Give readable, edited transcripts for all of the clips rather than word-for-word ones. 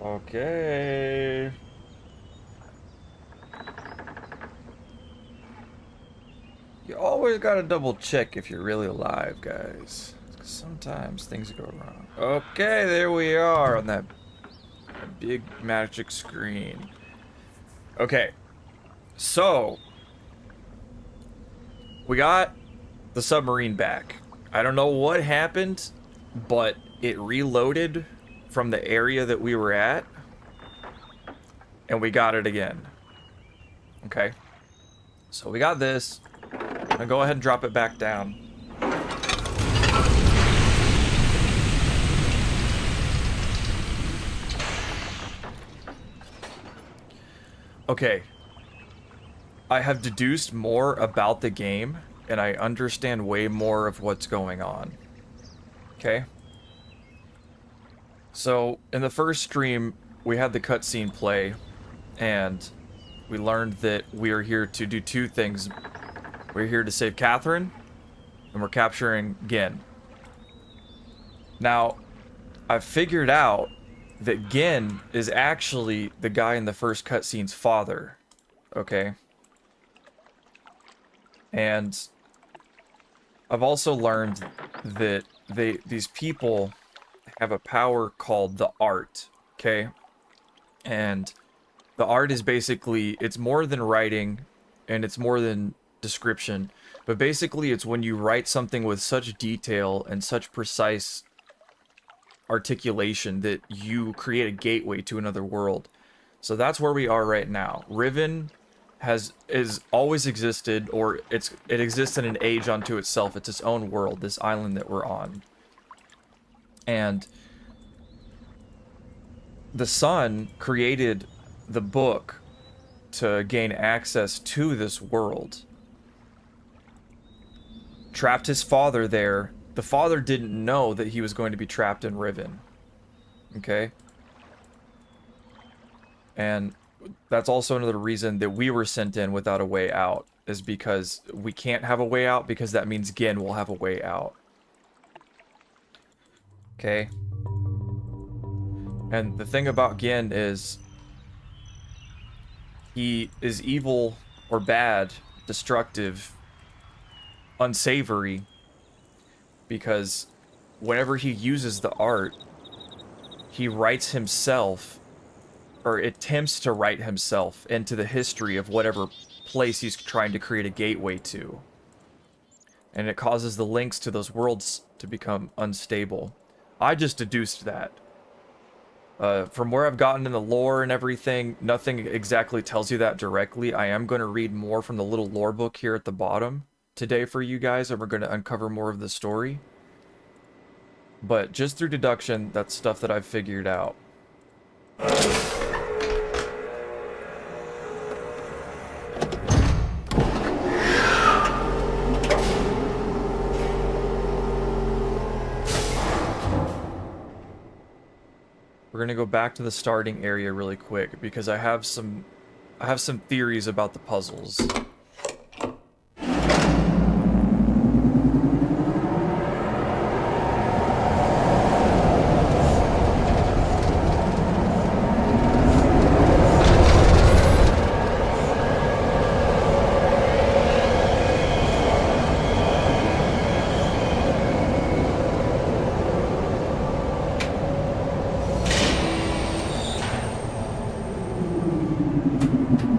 Okay. You always gotta double check if you're really alive, guys. 'Cause sometimes things go wrong. Okay, there we are on that big magic screen. Okay, so we got the submarine back. I don't know what happened, but it reloaded from the area that we were at, and we got it again. Okay, so we got this. I'm gonna go ahead and drop it back down. Okay, I have deduced more about the game, and I understand way more of what's going on. Okay? So, in the first stream, we had the cutscene play, and we learned that we are here to do two things. We're here to save Catherine, and we're capturing Gehn. Now, I've figured out that Gehn is actually the guy in the first cutscene's father. Okay? And I've also learned that these people have a power called the art, okay? And the art is basically, it's more than writing, and it's more than description, but basically it's when you write something with such detail and such precise articulation that you create a gateway to another world. So that's where we are right now. Riven is always existed, or it exists in an age unto itself. It's its own world, this island that we're on. And the sun created the book to gain access to this world. Trapped his father there. The father didn't know that he was going to be trapped in Riven. Okay? And that's also another reason that we were sent in without a way out, is because we can't have a way out, because that means Gehn will have a way out. Okay? And the thing about Gehn is he is evil or bad, destructive, unsavory, because whenever he uses the art, he writes himself, or attempts to write himself into the history of whatever place he's trying to create a gateway to. And it causes the links to those worlds to become unstable. I just deduced that. From where I've gotten in the lore and everything, nothing exactly tells you that directly. I am going to read more from the little lore book here at the bottom today for you guys, and we're going to uncover more of the story. But just through deduction, that's stuff that I've figured out. We're gonna go back to the starting area really quick because I have some theories about the puzzles.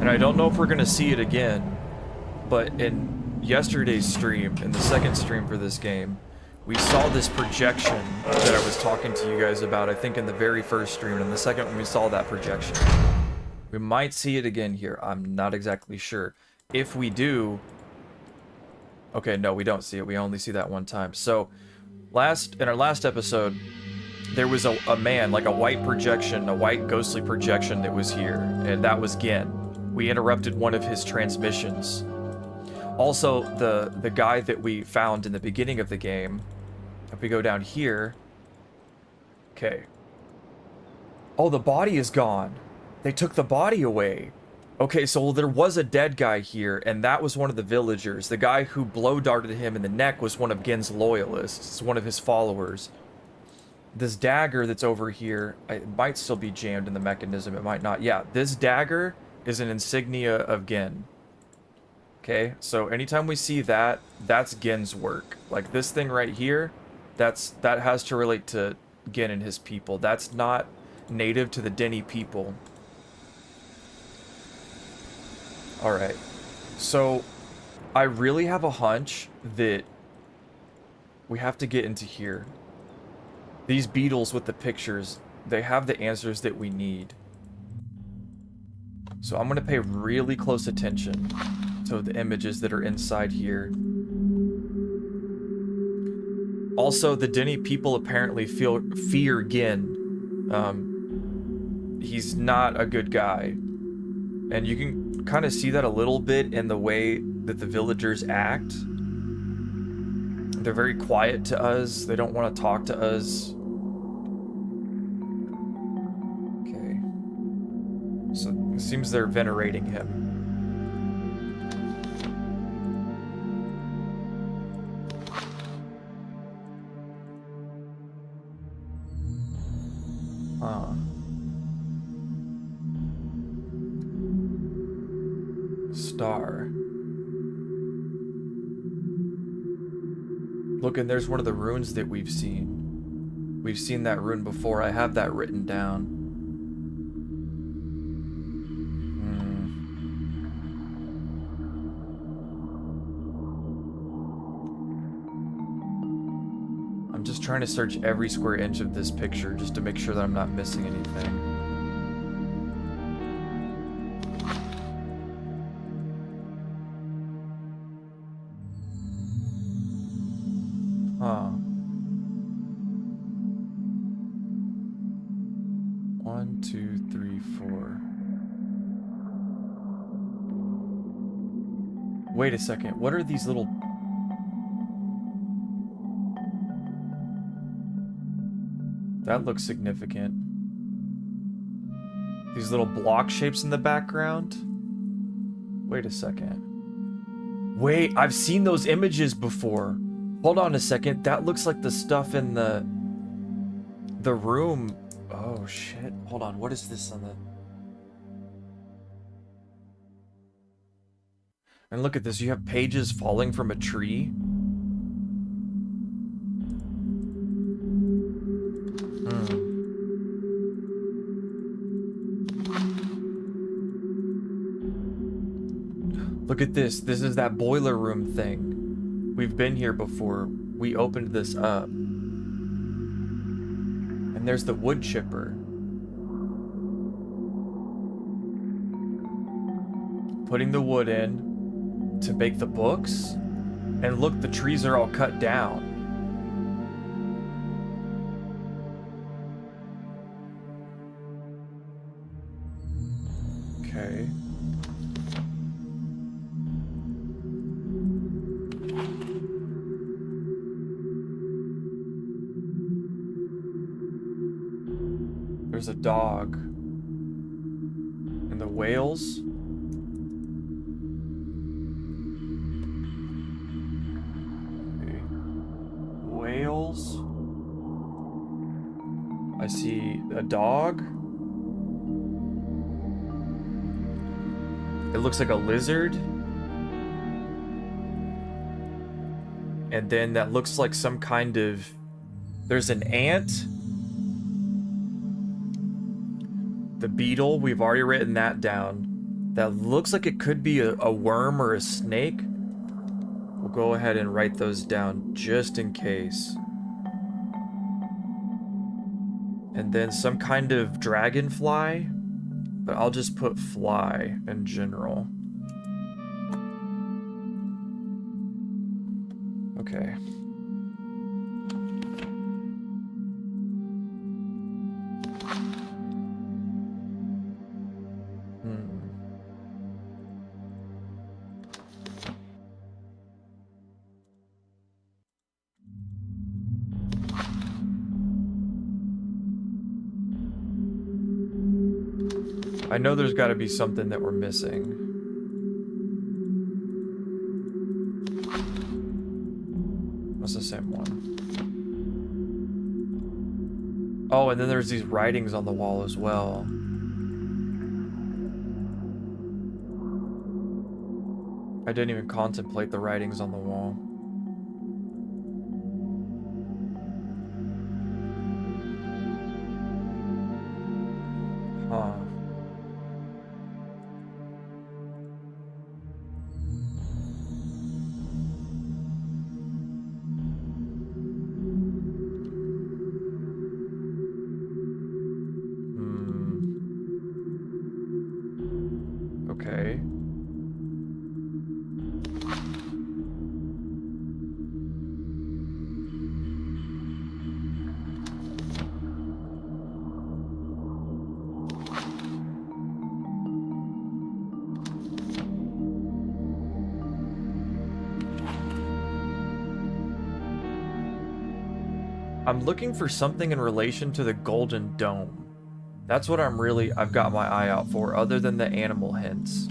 I don't know if we're gonna see it again, but in yesterday's stream, in the second stream for this game, we saw this projection that I was talking to you guys about, I think in the very first stream, and in the second one we saw that projection. We might see it again here, I'm not exactly sure. If we do... Okay, no, we don't see it, we only see that one time. So, in our last episode, there was a man, like a white projection, a white ghostly projection that was here, and that was Gehn. We interrupted one of his transmissions. Also, the guy that we found in the beginning of the game, if we go down here... Okay. Oh, the body is gone. They took the body away. Okay, so there was a dead guy here, and that was one of the villagers. The guy who blow darted him in the neck was one of Gehn's loyalists, one of his followers. this dagger that's over here, it might still be jammed in the mechanism, it might not. Yeah, this dagger is an insignia of Gehn. Okay, so anytime we see that, that's Genn's work. Like this thing right here, that has to relate to Gehn and his people. That's not native to the Denny people. Alright, so I really have a hunch that we have to get into here. These beetles with the pictures, they have the answers that we need. So I'm going to pay really close attention to the images that are inside here. Also, the Denny people apparently fear Gehn. He's not a good guy. And you can kind of see that a little bit in the way that the villagers act. They're very quiet to us. They don't want to talk to us. Okay. So it seems they're venerating him. Star. Look, and there's one of the runes that we've seen. We've seen that rune before. I have that written down. I'm just trying to search every square inch of this picture just to make sure that I'm not missing anything. Huh. 1, 2, 3, 4. Wait a second. What are these little... That looks significant. These little block shapes in the background? Wait a second. Wait, I've seen those images before. Hold on a second. That looks like the stuff in the room. Oh shit. Hold on. What is this on the... And look at this. You have pages falling from a tree. Look at this. This is that boiler room thing. We've been here before. We opened this up. And there's the wood chipper. Putting the wood in to bake the books. And look, the trees are all cut down. Okay. There's a dog. And the whales. Okay. Whales. I see a dog. It looks like a lizard. And then that looks like some kind of... There's an ant. The beetle, we've already written that down. That looks like it could be a worm or a snake. We'll go ahead and write those down just in case. And then some kind of dragonfly. But I'll just put fly in general. Okay. I know there's got to be something that we're missing. That's the same one. Oh, and then there's these writings on the wall as well. I didn't even contemplate the writings on the wall. Huh. Okay. I'm looking for something in relation to the Golden Dome. That's what I've got my eye out for, other than the animal hints.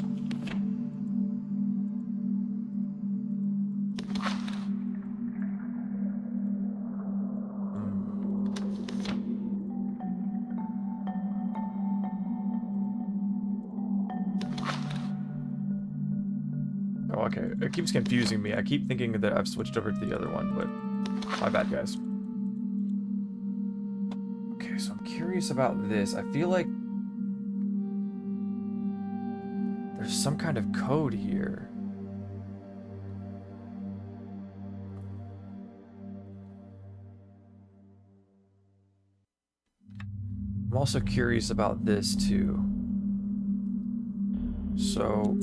Oh, okay. It keeps confusing me. I keep thinking that I've switched over to the other one, but my bad, guys. Okay, so I'm curious about this. I feel like there's some kind of code here. I'm also curious about this too. So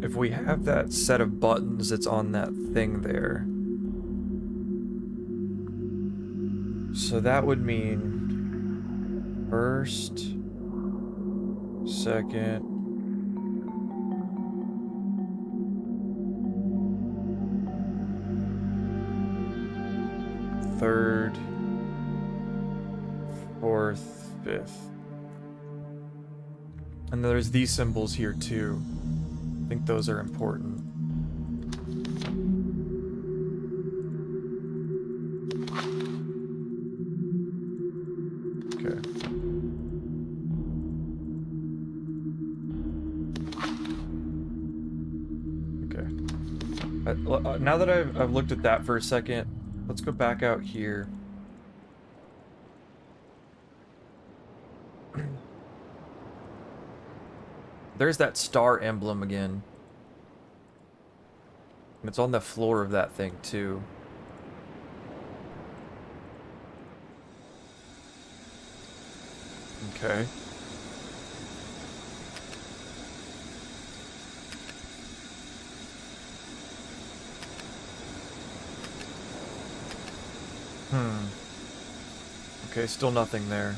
if we have that set of buttons that's on that thing there, so that would mean first, second, third, fourth, fifth. And there's these symbols here too. I think those are important. Okay. Okay. Now that I've looked at that for a second, let's go back out here. There's that star emblem again. And it's on the floor of that thing, too. Okay. Okay, still nothing there.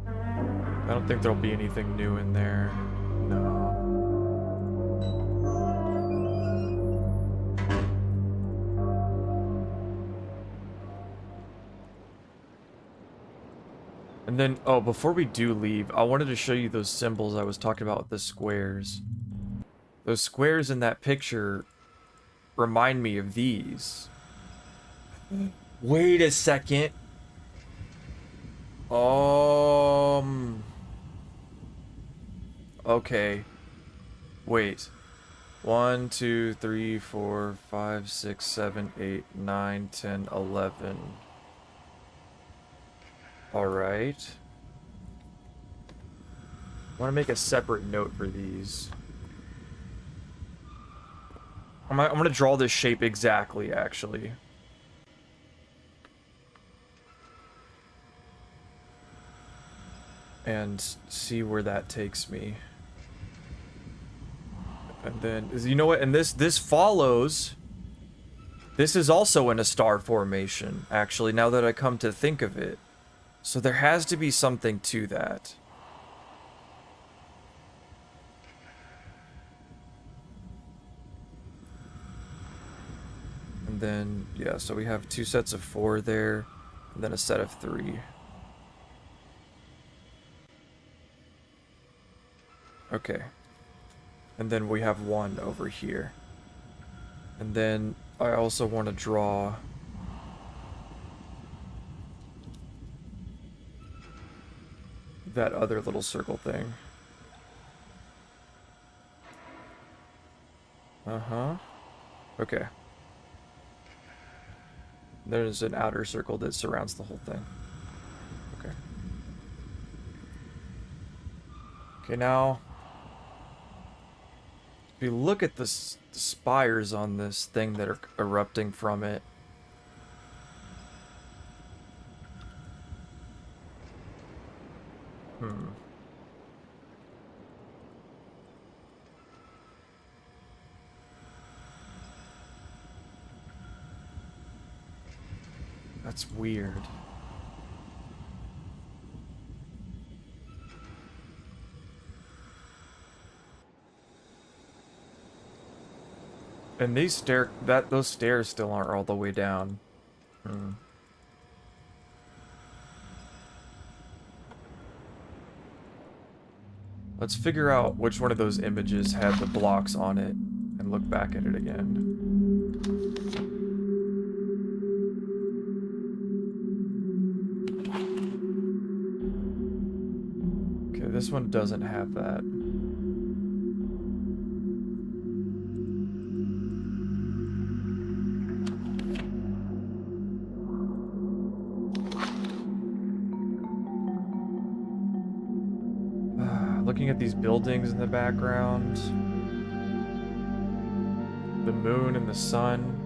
I don't think there'll be anything new in there. No. And then, oh, before we do leave, I wanted to show you those symbols I was talking about with the squares. Those squares in that picture remind me of these. Wait a second. Okay. Wait. 1, 2, 3, 4, 5, 6, 7, 8, 9, 10, 11. Alright. I want to make a separate note for these. I'm going to draw this shape exactly, actually. And see where that takes me. And then, you know what? And this follows. This is also in a star formation, actually, now that I come to think of it. So there has to be something to that. And then, yeah, so we have 2 sets of 4 there. And then a set of 3. Okay. And then we have 1 over here. And then I also want to draw that other little circle thing. Uh-huh. Okay. There's an outer circle that surrounds the whole thing. Okay. Okay, now, if you look at the spires on this thing that are erupting from it, That's weird. And these those stairs still aren't all the way down. Let's figure out which one of those images had the blocks on it and look back at it again. Okay, this one doesn't have that. Looking at these buildings in the background, the moon and the sun.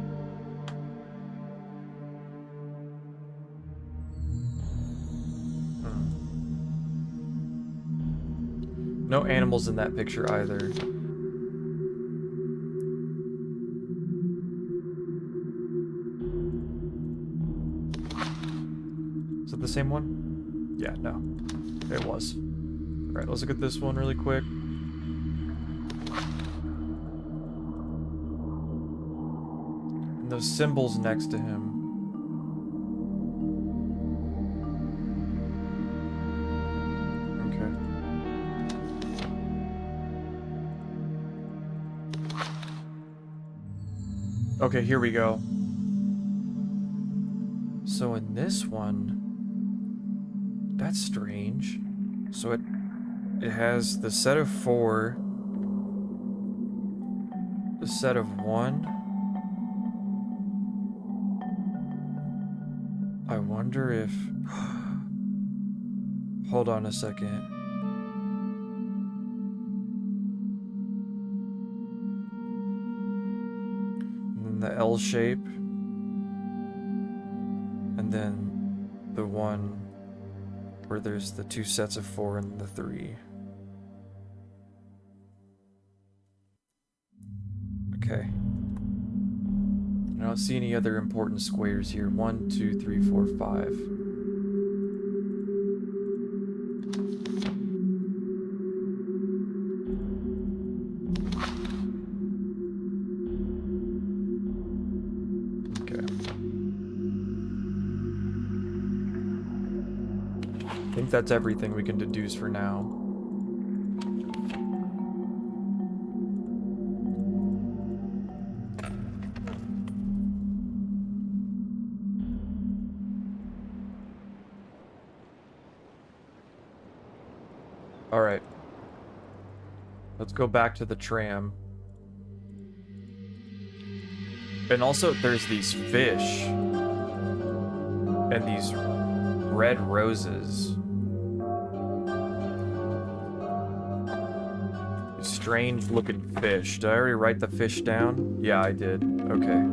No animals in that picture either. Is it the same one? Yeah, no. It was. Alright, let's look at this one really quick. And those symbols next to him. Okay. Okay, here we go. So in this one, that's strange. So it has the set of 4, the set of 1. I wonder if... Hold on a second. And then the L shape. And then the one where there's the 2 sets of 4 and the 3. Okay. I don't see any other important squares here. 1, 2, 3, 4, 5. Okay. I think that's everything we can deduce for now. Alright. Let's go back to the tram. And also, there's these fish. And these red roses. Strange looking fish. Did I already write the fish down? Yeah, I did. Okay.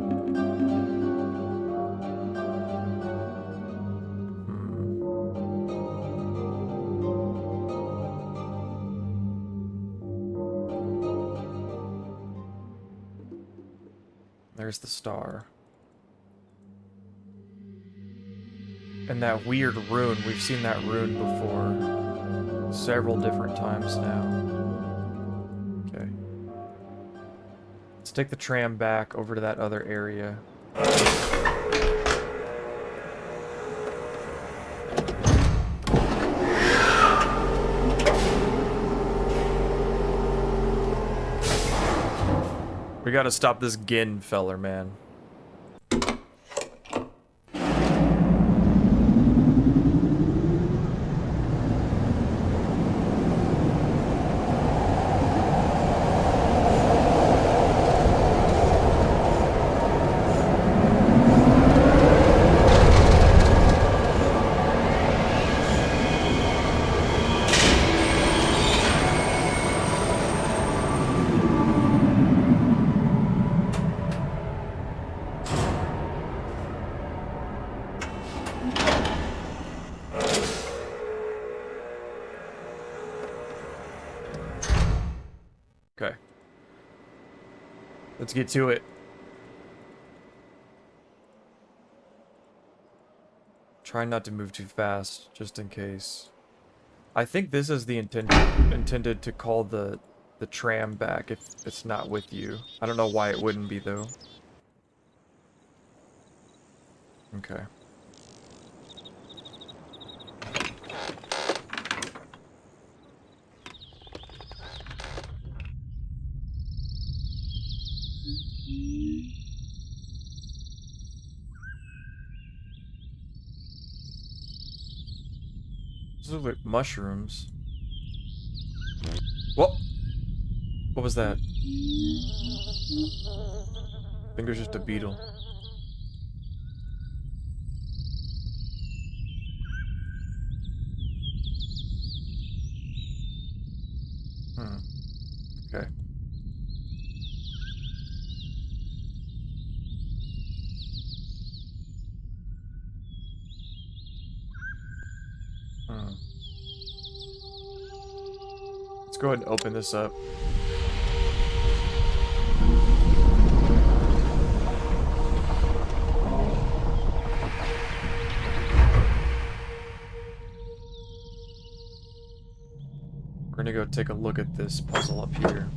There's the star. And that weird rune. We've seen that rune before. Several different times now. Okay. Let's take the tram back over to that other area. We gotta stop this Gehn feller, man. Okay. Let's get to it. Try not to move too fast, just in case. I think this is the intended to call the tram back if it's not with you. I don't know why it wouldn't be, though. Okay. Those look like mushrooms. What? What was that? I think it was just a beetle. Okay. Let's go ahead and open this up. We're gonna go take a look at this puzzle up here.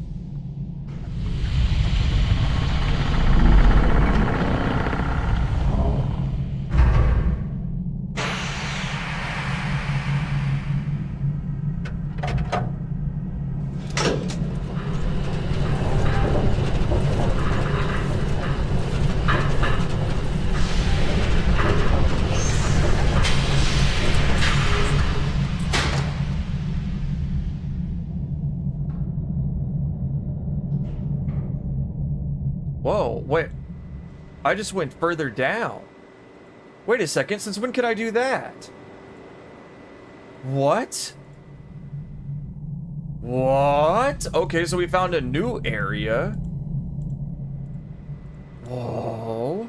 Whoa, wait. I just went further down. Wait a second, since when could I do that? What? What? Okay, so we found a new area. Whoa.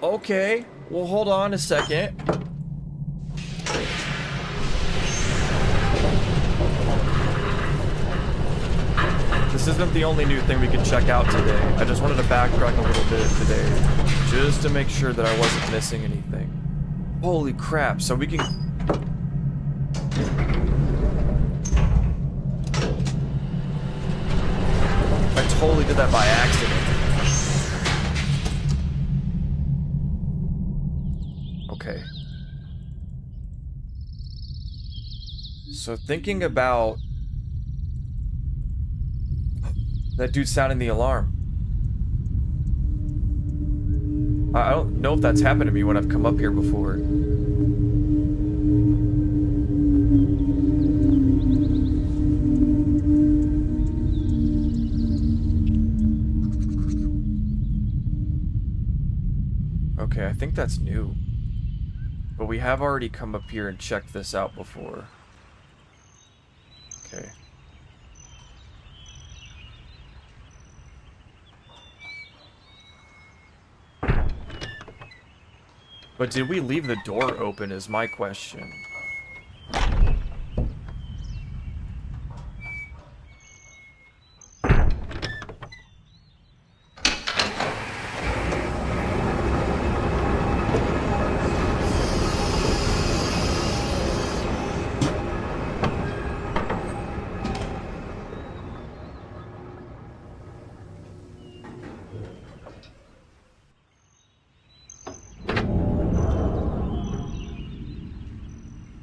Okay, well, hold on a second. This isn't the only new thing we can check out today. I just wanted to backtrack a little bit today, just to make sure that I wasn't missing anything. Holy crap, so we can... I totally did that by accident. Okay. So thinking about... that dude sounding the alarm. I don't know if that's happened to me when I've come up here before. Okay, I think that's new. But we have already come up here and checked this out before. Okay. But did we leave the door open is my question.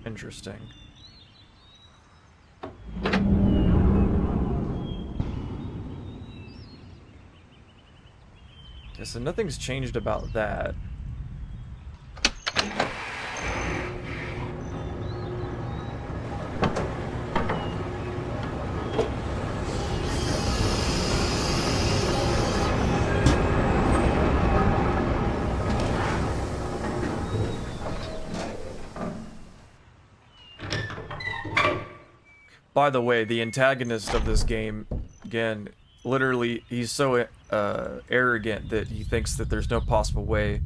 Interesting. Okay, so nothing's changed about that. By the way, the antagonist of this game, again, literally, he's so arrogant that he thinks that there's no possible way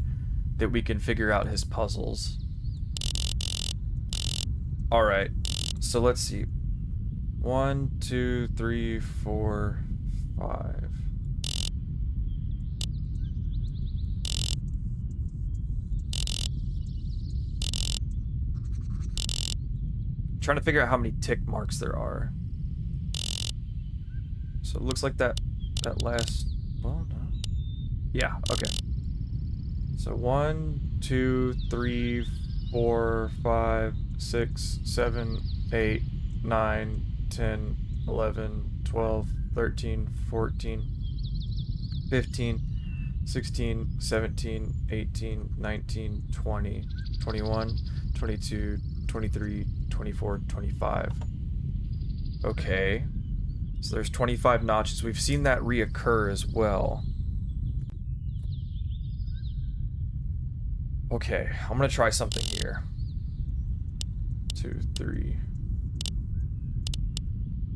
that we can figure out his puzzles. Alright, so let's see. 1, 2, 3, 4, 5. Trying to figure out how many tick marks there are. So it looks like that last, well, no. Yeah, okay. So 1, 2, 3, 4, 5, 6, 7, 8, 9, 10, 11, 12, 13, 14, 15, 16, 17, 18, 19, 20, 21, 22, 23, 24, 25. Okay. So there's 25 notches. We've seen that reoccur as well. Okay, I'm gonna try something here. 2, 3.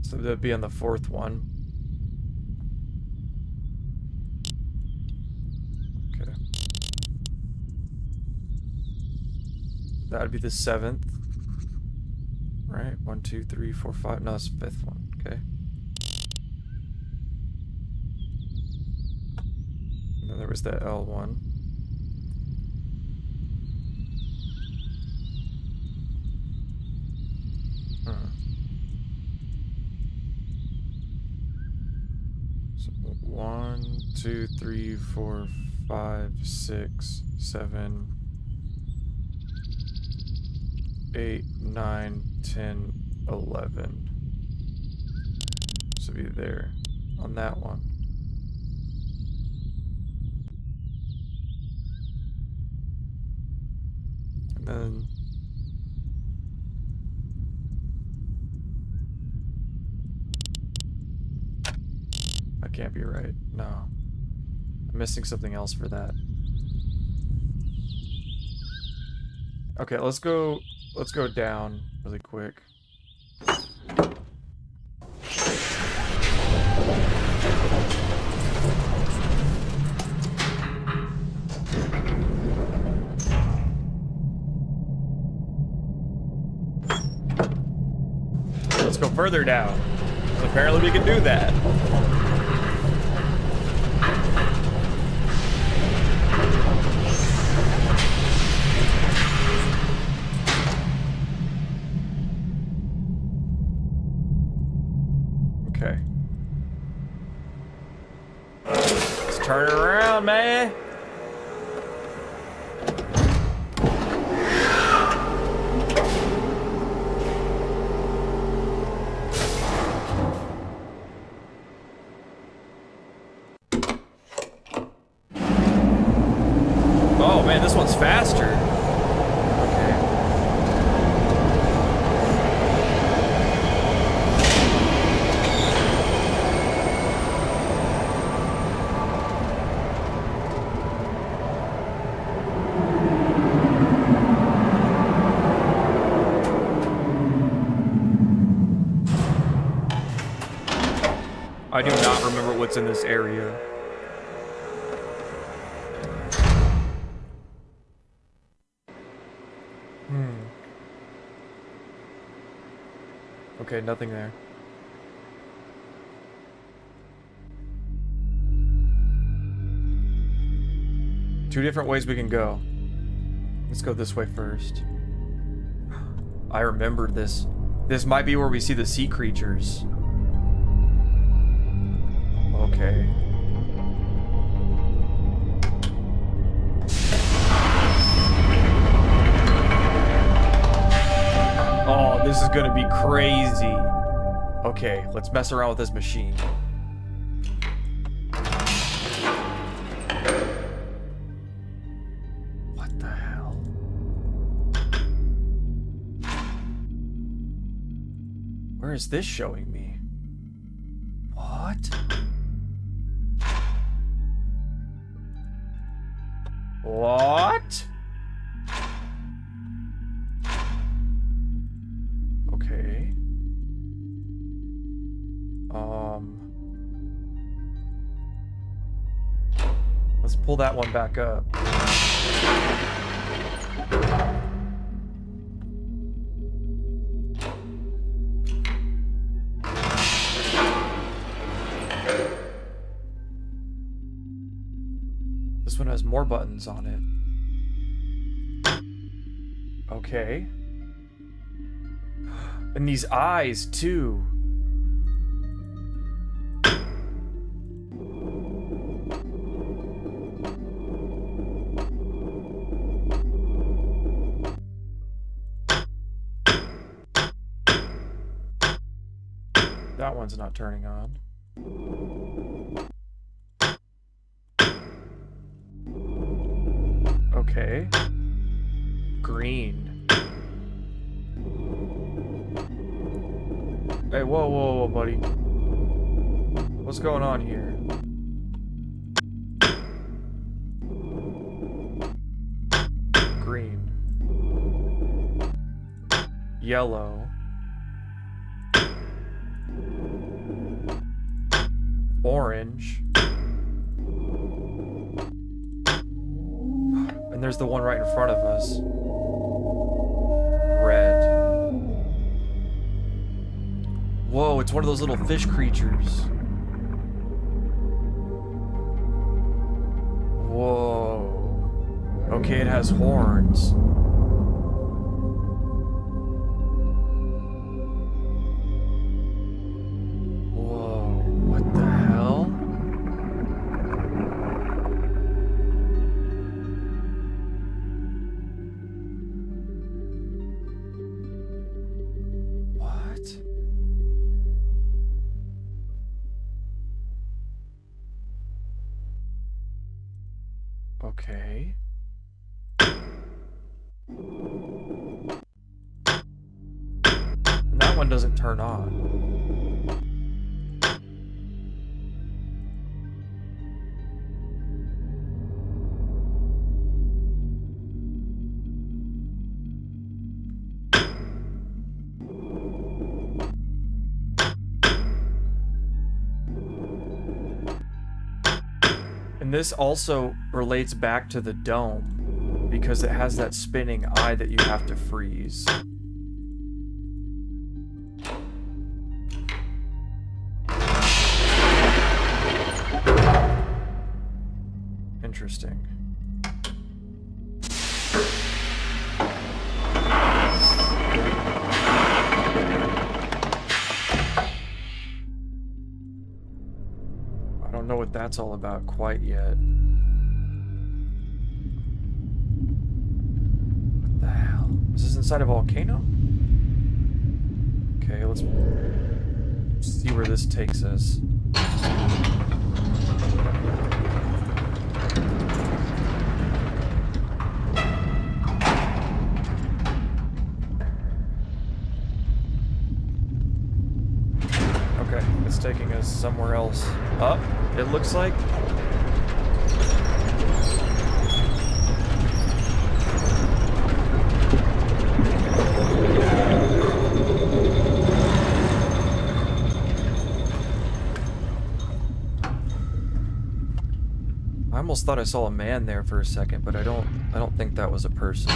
So that'd be on the 4th one. Okay. That'd be the 7th. Right? 1, 2, 3, 4, 5. No, that's the 5th one. Okay. And then there was that L1. So 1, 2, 3, 4, 5, 6, 7, 8, 9, 10, 11. So be there on that one. And then that can't be right. No. I'm missing something else for that. Okay, let's go down really quick. Let's go further down. So apparently we can do that. Okay. Let's turn it around, man. Oh man, this one's faster. I do not remember what's in this area. Okay, nothing there. Two different ways we can go. Let's go this way first. I remember this. This might be where we see the sea creatures. Okay. Oh, this is gonna be crazy. Okay, let's mess around with this machine. Where is this showing me? What? What? Okay. Let's pull that one back up. This one has more buttons on it. Okay. And these eyes, too. That one's not turning on. Okay. Green. Hey, whoa, whoa, whoa, buddy. What's going on here? Green. Yellow. Orange. And there's the one right in front of us. Red. Whoa, it's one of those little fish creatures. Whoa. Okay, it has horns. Whoa, what the hell? What? Okay. And that one doesn't turn on. And this also relates back to the dome, because it has that spinning eye that you have to freeze. Interesting. I don't know what that's all about quite yet. What the hell? Is this inside a volcano? Okay, let's see where this takes us. Okay, it's taking us somewhere else. Up, it looks like. I almost thought I saw a man there for a second, but I don't think that was a person.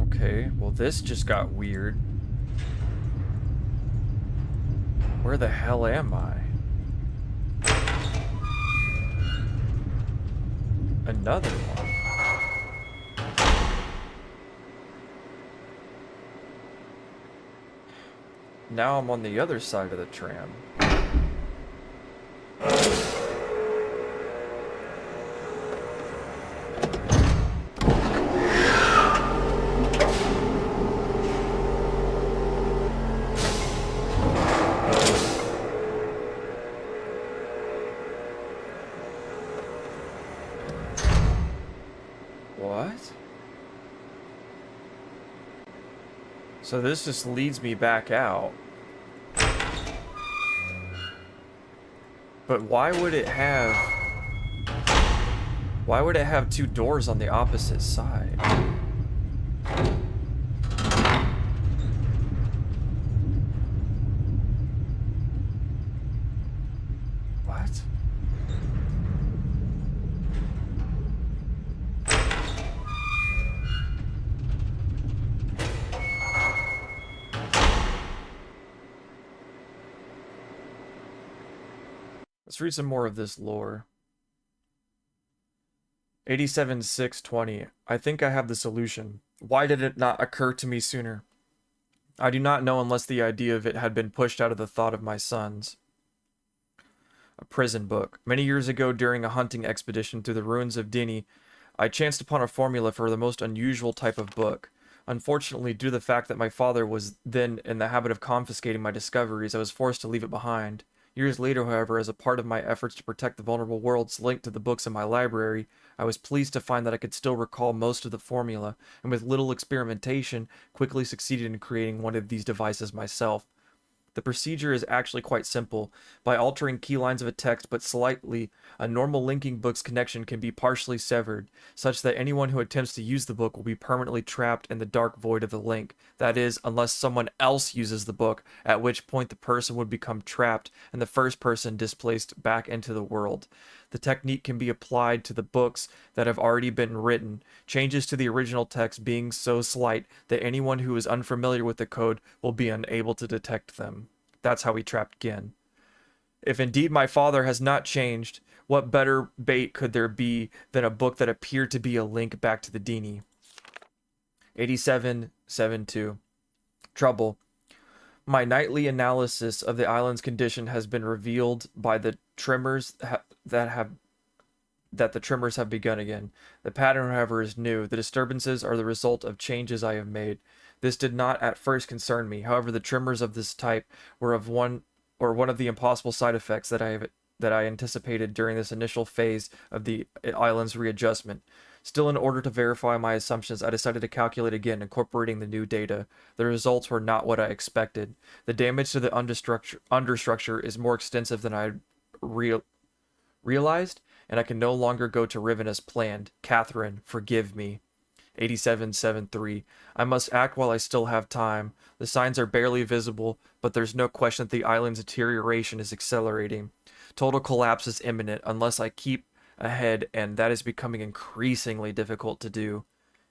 Okay, well this just got weird. Where the hell am I? Another one. Now I'm on the other side of the tram. So this just leads me back out. But why would it have... Why would it have two doors on the opposite side? What? Let's read some more of this lore. 87-620. I think I have the solution. Why did it not occur to me sooner? I do not know unless the idea of it had been pushed out of the thought of my sons. A prison book. Many years ago, during a hunting expedition through the ruins of Dini, I chanced upon a formula for the most unusual type of book. Unfortunately, due to the fact that my father was then in the habit of confiscating my discoveries, I was forced to leave it behind. Years later, however, as a part of my efforts to protect the vulnerable worlds linked to the books in my library, I was pleased to find that I could still recall most of the formula, and with little experimentation, quickly succeeded in creating one of these devices myself. The procedure is actually quite simple. By altering key lines of a text but slightly, a normal linking book's connection can be partially severed, such that anyone who attempts to use the book will be permanently trapped in the dark void of the link. That is, unless someone else uses the book, at which point the person would become trapped and the first person displaced back into the world. The technique can be applied to the books that have already been written, changes to the original text being so slight that anyone who is unfamiliar with the code will be unable to detect them. That's how we trapped Gehn. If indeed my father has not changed, what better bait could there be than a book that appeared to be a link back to the Dini? 87-7-2. Trouble. My nightly analysis of the island's condition has been revealed by the tremors that the tremors have begun again. The pattern, however, is new. The disturbances are the result of changes I have made. This did not at first concern me. However, the tremors of this type were one of the impossible side effects that I anticipated during this initial phase of the island's readjustment. Still, in order to verify my assumptions, I decided to calculate again, incorporating the new data. The results were not what I expected. The damage to the understructure is more extensive than I realized, and I can no longer go to Riven as planned. Catherine, forgive me. 87-7-3. I must act while I still have time. The signs are barely visible, but there's no question that the island's deterioration is accelerating. Total collapse is imminent unless I keep ahead, and that is becoming increasingly difficult to do.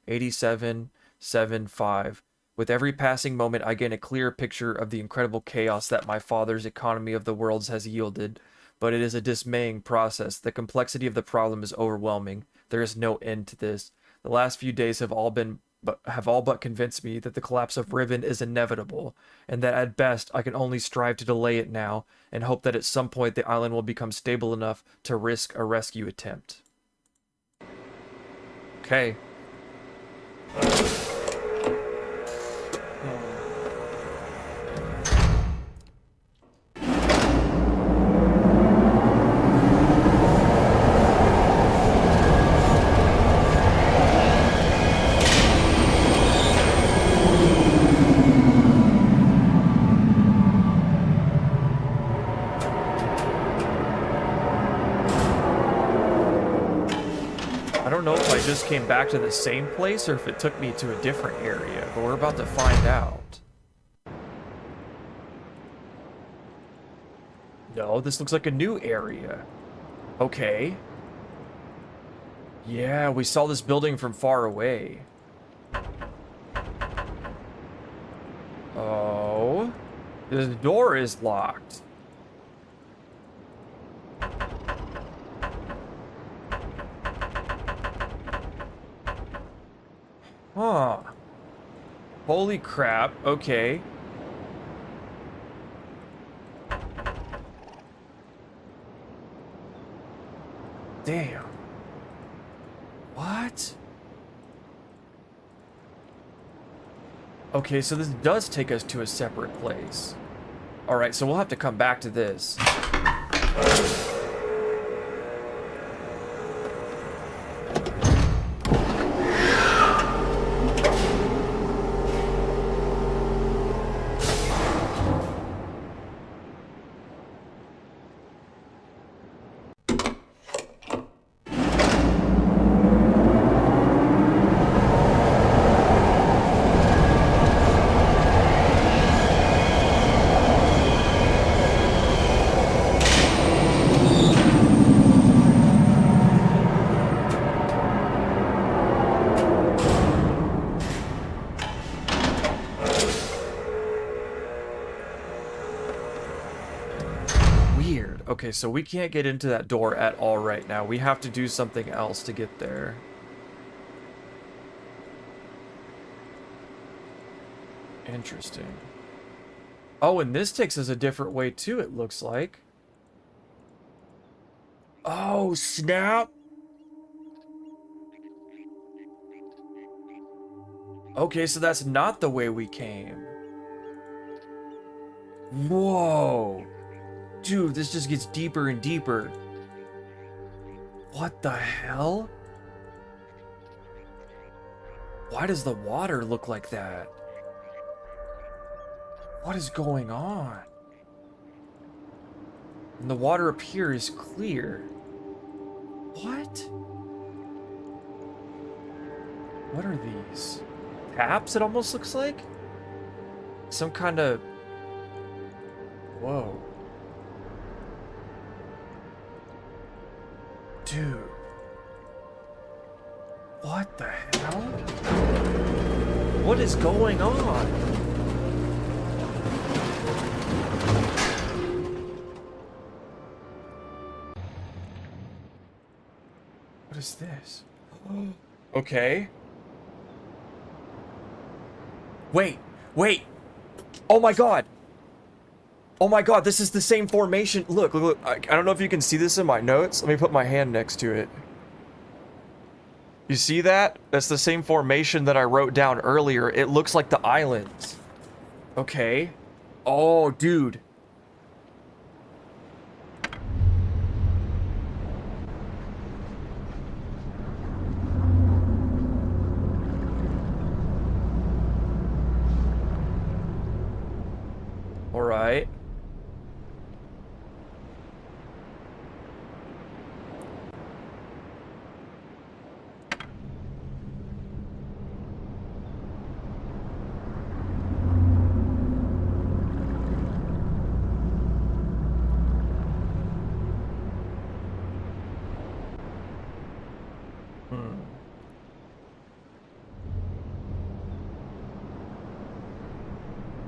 87-7-5. With every passing moment, I gain a clearer picture of the incredible chaos that my father's economy of the worlds has yielded. But it is a dismaying process. The complexity of the problem is overwhelming. There is no end to this. The last few days have all but convinced me that the collapse of Riven is inevitable, and that at best I can only strive to delay it now, and hope that at some point the island will become stable enough to risk a rescue attempt. Okay. Just came back to the same place or if it took me to a different area, but we're about to find out. No, this looks like a new area. Okay. Yeah, we saw this building from far away. Oh. The door is locked. Huh. Holy crap. Okay. Damn. What? Okay, so this does take us to a separate place. Alright, so we'll have to come back to this. God. Okay, so we can't get into that door at all right now. We have to do something else to get there. Interesting. Oh, and this takes us a different way too, it looks like. Oh, snap! Okay, so that's not the way we came. Whoa! Dude, this just gets deeper and deeper. What the hell? Why does the water look like that? What is going on? And the water up here is clear. What? What are these? Taps, it almost looks like? Some kind of... Whoa. Dude. What the hell? What is going on? What is this? Okay. Wait, wait. Oh my god. Oh my god, this is the same formation. Look, look, look. I don't know if you can see this in my notes. Let me put my hand next to it. You see that? That's the same formation that I wrote down earlier. It looks like the islands. Okay. Oh, dude. All right.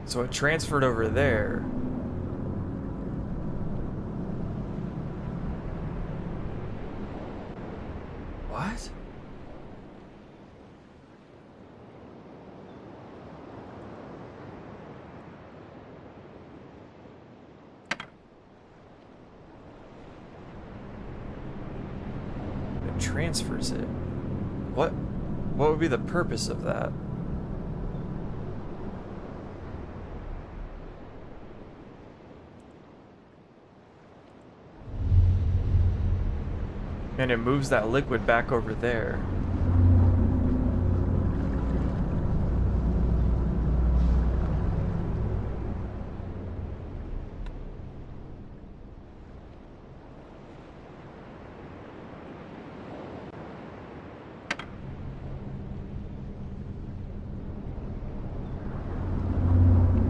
So it transferred over there. What? It transfers it. What would be the purpose of that? And it moves that liquid back over there.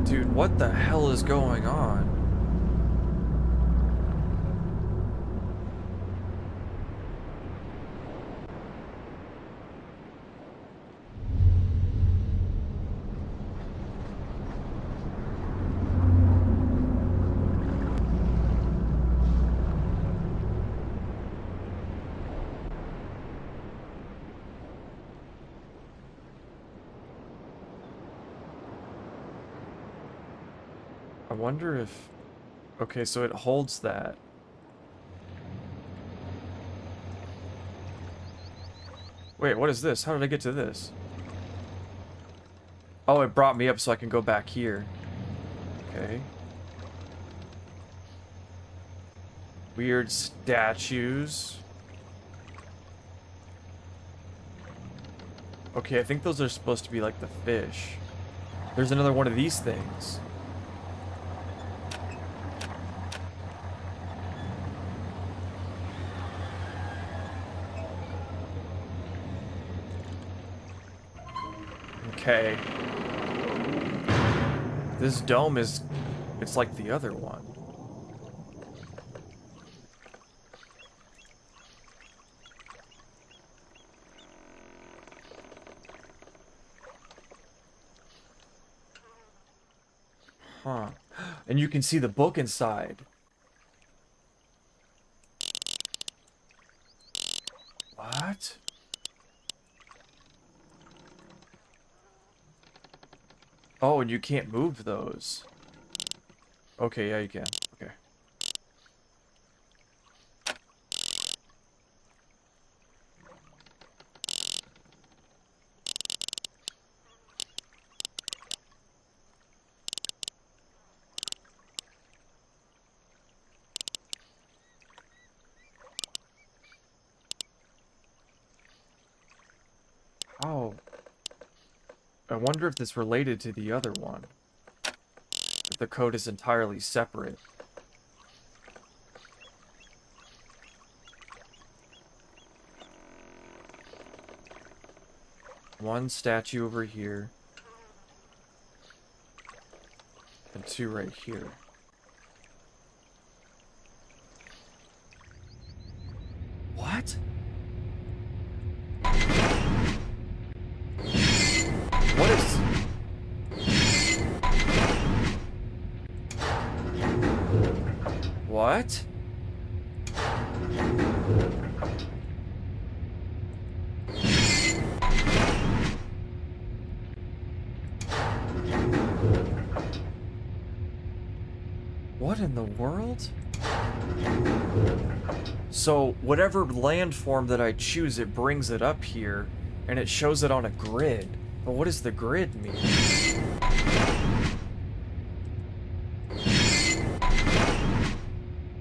Dude, what the hell is going on? I wonder if... Okay, so it holds that. Wait, what is this? How did I get to this? Oh, it brought me up so I can go back here. Okay. Weird statues. Okay, I think those are supposed to be like the fish. There's another one of these things. Okay. This dome is... It's like the other one. Huh. And you can see the book inside. What? Oh, and you can't move those. Okay, yeah, you can. Okay. Oh. I wonder if this related to the other one. If the code is entirely separate. One statue over here. And two right here. What? What is... What? What in the world? So, whatever landform that I choose, it brings it up here, and it shows it on a grid. But what does the grid mean?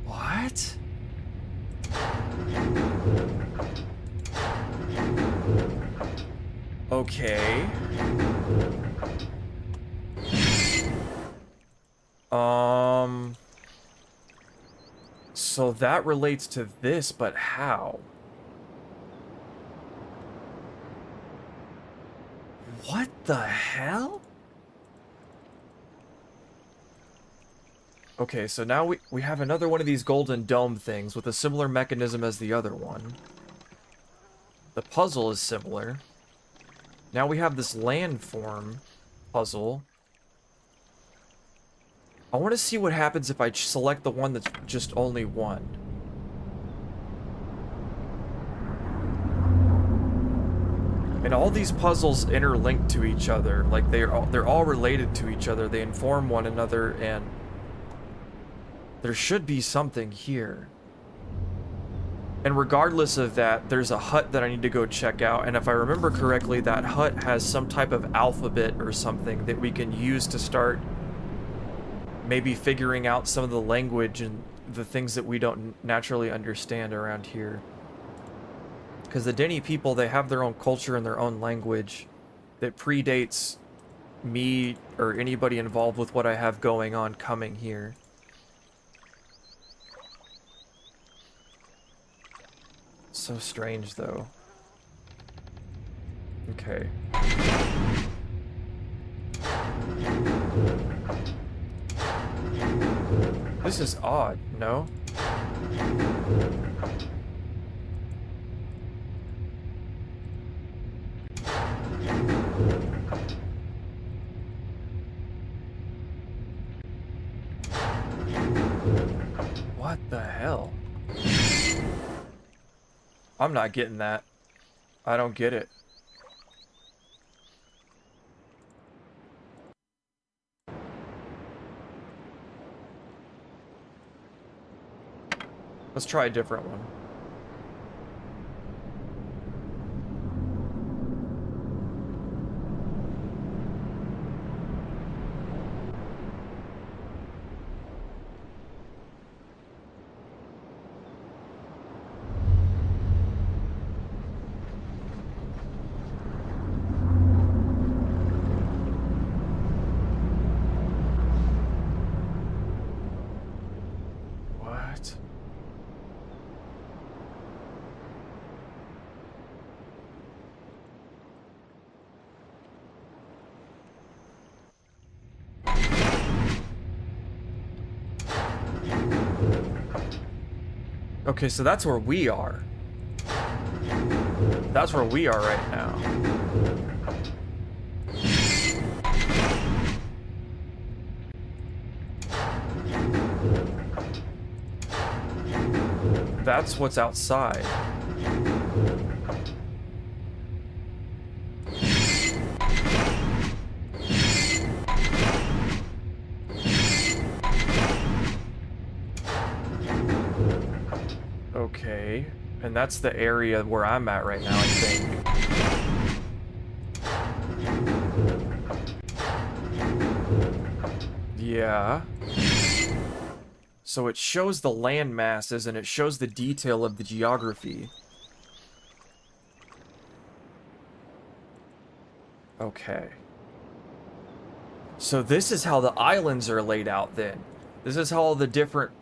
What? Okay. So that relates to this, but how? What the hell? Okay, so now we have another one of these golden dome things with a similar mechanism as the other one. The puzzle is similar. Now we have this landform puzzle. I want to see what happens if I select the one that's just only one. And all these puzzles interlink to each other, like they're all related to each other. They inform one another, and there should be something here. And regardless of that, there's a hut that I need to go check out, and if I remember correctly, that hut has some type of alphabet or something that we can use to start maybe figuring out some of the language and the things that we don't naturally understand around here. Because the Denny people, they have their own culture and their own language that predates me or anybody involved with what I have going on coming here. So strange, though. Okay. This is odd, no? What the hell? I'm not getting that. I don't get it. Let's try a different one. Okay, so that's where we are. That's where we are right now. That's what's outside. Okay. And that's the area where I'm at right now, I think. Yeah. So it shows the land masses and it shows the detail of the geography. Okay. So this is how the islands are laid out then. This is how all the different...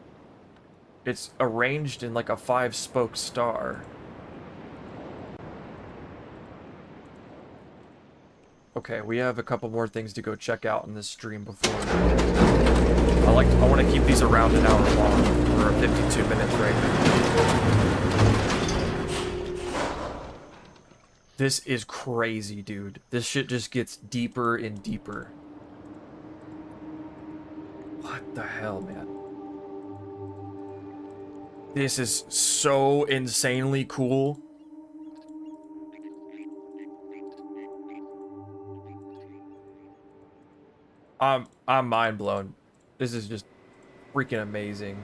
It's arranged in like a 5-spoke star. Okay, we have a couple more things to go check out in this stream before. I want to keep these around an hour long. We're at 52 minutes right now. This is crazy, dude. This shit just gets deeper and deeper. What the hell, man? This is so insanely cool. I'm mind blown. This is just freaking amazing.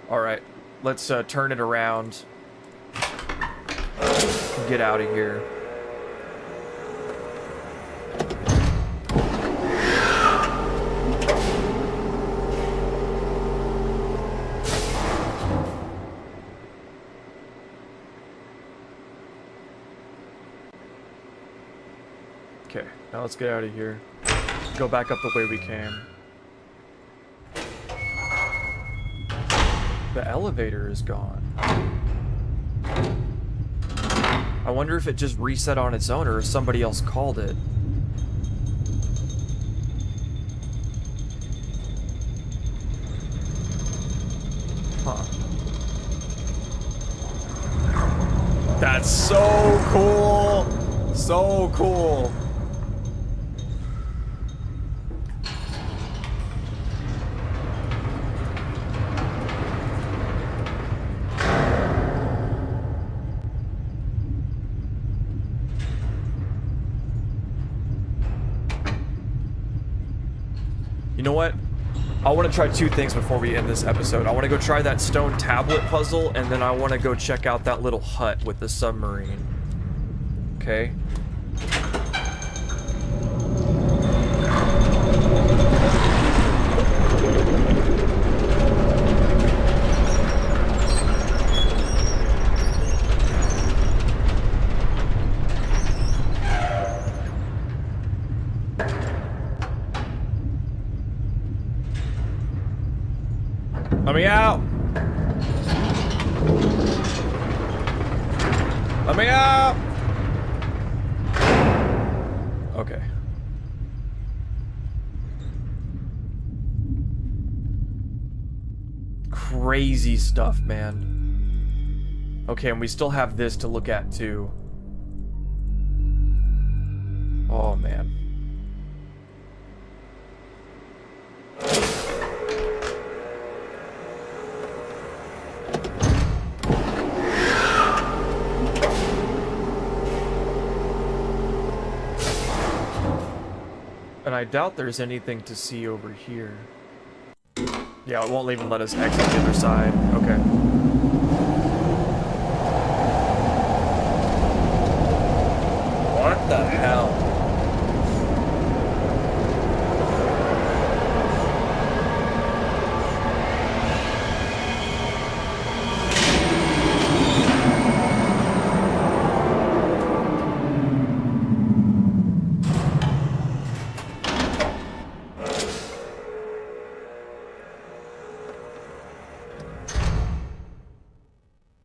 All right, let's turn it around. Get out of here. Okay, now let's get out of here. Go back up the way we came. The elevator is gone. I wonder if it just reset on its own or if somebody else called it. Huh. That's so cool! So cool! You know what? I want to try 2 things before we end this episode. I want to go try that stone tablet puzzle, and then I want to go check out that little hut with the submarine. Okay? Let me out! Let me out! Okay. Crazy stuff, man. Okay, and we still have this to look at, too. Oh, man. And I doubt there's anything to see over here. Yeah, it won't even let us exit the other side. Okay. What the hell?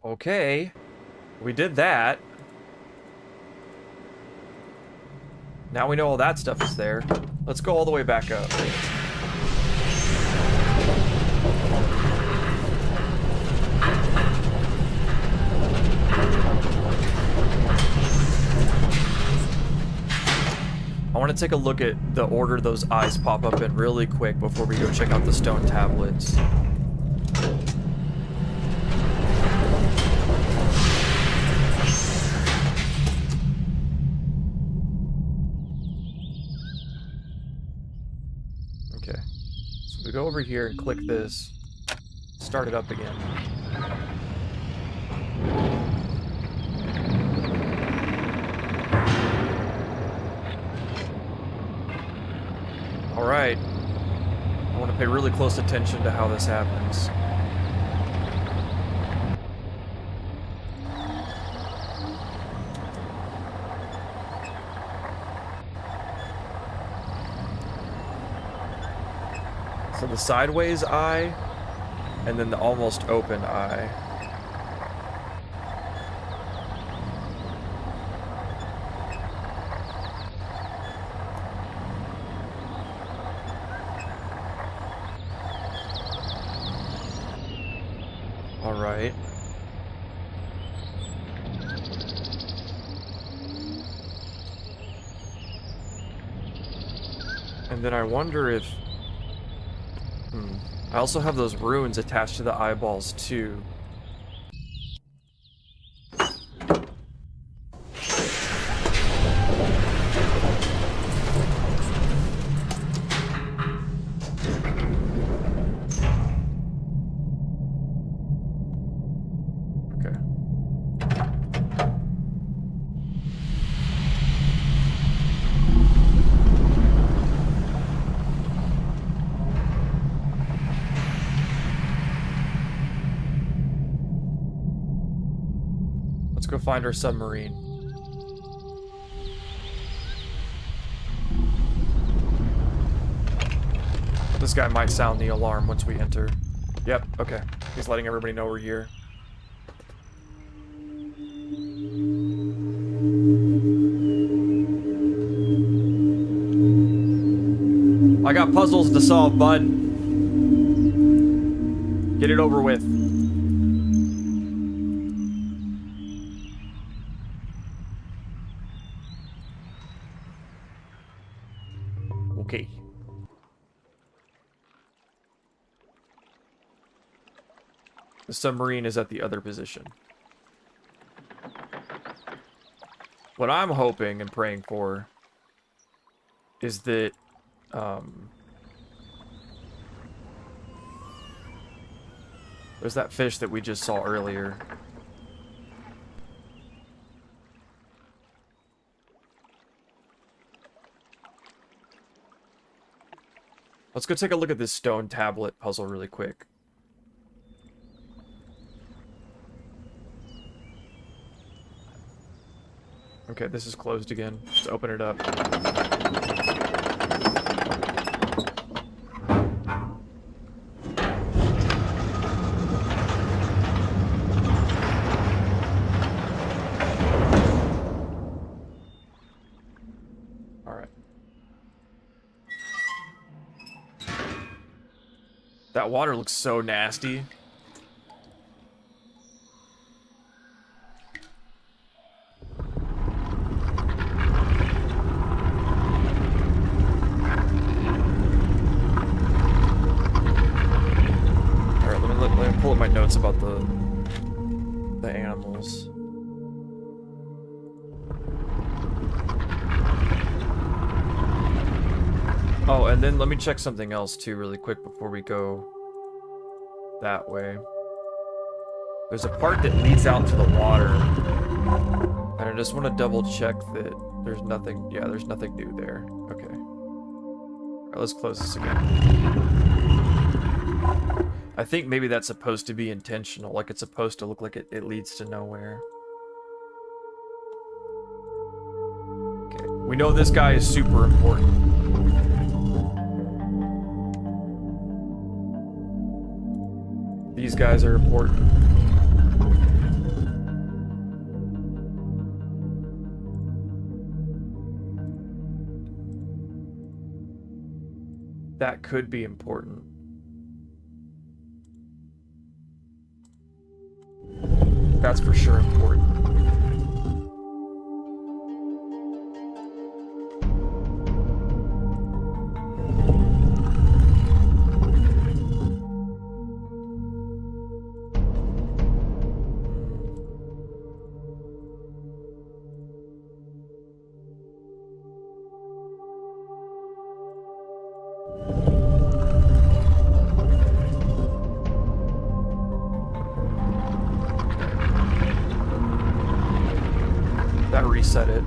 Okay, we did that. Now we know all that stuff is there. Let's go all the way back up. I want to take a look at the order those eyes pop up in really quick before we go check out the stone tablets. Go over here and click this start it up again. Alright. I want to pay really close attention to how this happens. So the sideways eye, and then the almost open eye. All right. And then I wonder if... I also have those runes attached to the eyeballs, too. Okay. Let's go find our submarine. This guy might sound the alarm once we enter. Yep, okay. He's letting everybody know we're here. I got puzzles to solve, bud. Get it over with. Okay. The submarine is at the other position. What I'm hoping and praying for is that there's that fish that we just saw earlier. Let's go take a look at this stone tablet puzzle really quick. Okay, this is closed again. Let's open it up. Alright. That water looks so nasty. Pull up my notes about the animals. Oh, and then let me check something else too really quick before we go that way. There's a part that leads out to the water, and I just want to double check that there's nothing. Yeah, there's nothing new there. Okay. All right, let's close this again. I think maybe that's supposed to be intentional, like it's supposed to look like it leads to nowhere. Okay, we know this guy is super important. These guys are important. That could be important. That's for sure important. reset it.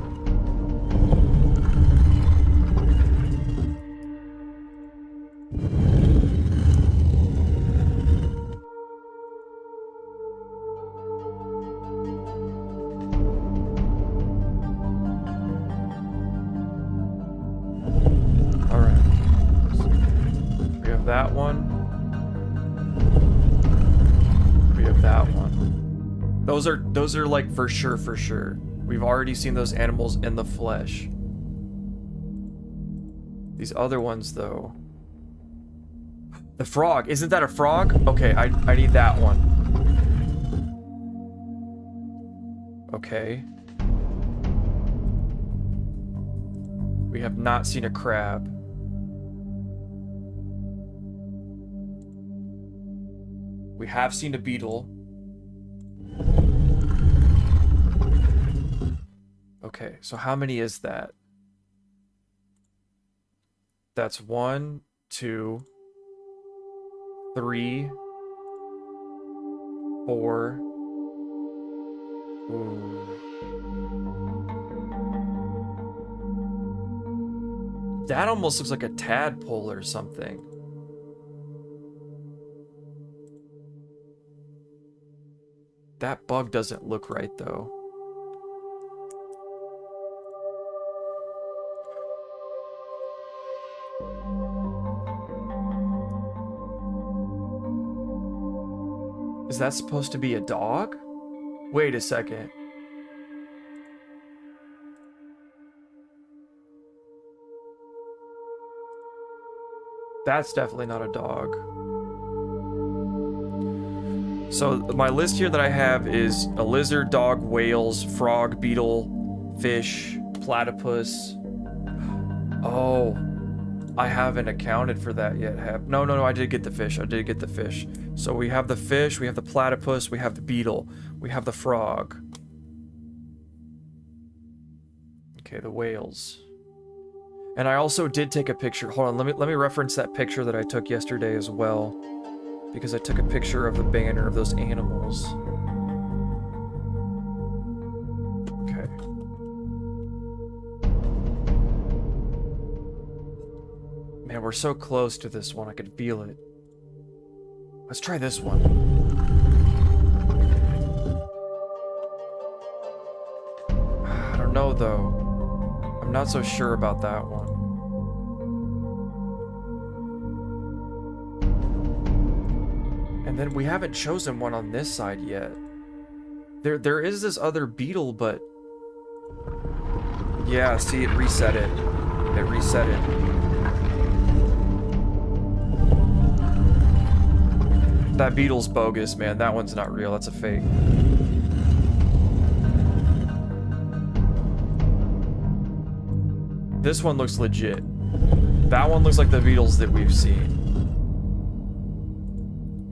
That one. We have that one. Those are like for sure. We've already seen those animals in the flesh. These other ones though. The frog, isn't that a frog? Okay, I need that one. Okay. We have not seen a crab. We have seen a beetle. Okay, so how many is that? That's 1, 2, 3, 4. Ooh. That almost looks like a tadpole or something. That bug doesn't look right, though. Is that supposed to be a dog? Wait a second. That's definitely not a dog. So my list here that I have is a lizard, dog, whales, frog, beetle, fish, platypus. Oh, I haven't accounted for that yet. No, I did get the fish. I did get the fish. So we have the fish, we have the platypus, we have the beetle, we have the frog. Okay, the whales. And I also did take a picture. Hold on, let me reference that picture that I took yesterday as well, because I took a picture of the banner of those animals. Okay. Man, we're so close to this one. I could feel it. Let's try this one. I don't know, though. I'm not so sure about that one. And then we haven't chosen one on this side yet. There is this other beetle, but... Yeah, see, it reset it. It reset it. That beetle's bogus, man. That one's not real. That's a fake. This one looks legit. That one looks like the beetles that we've seen.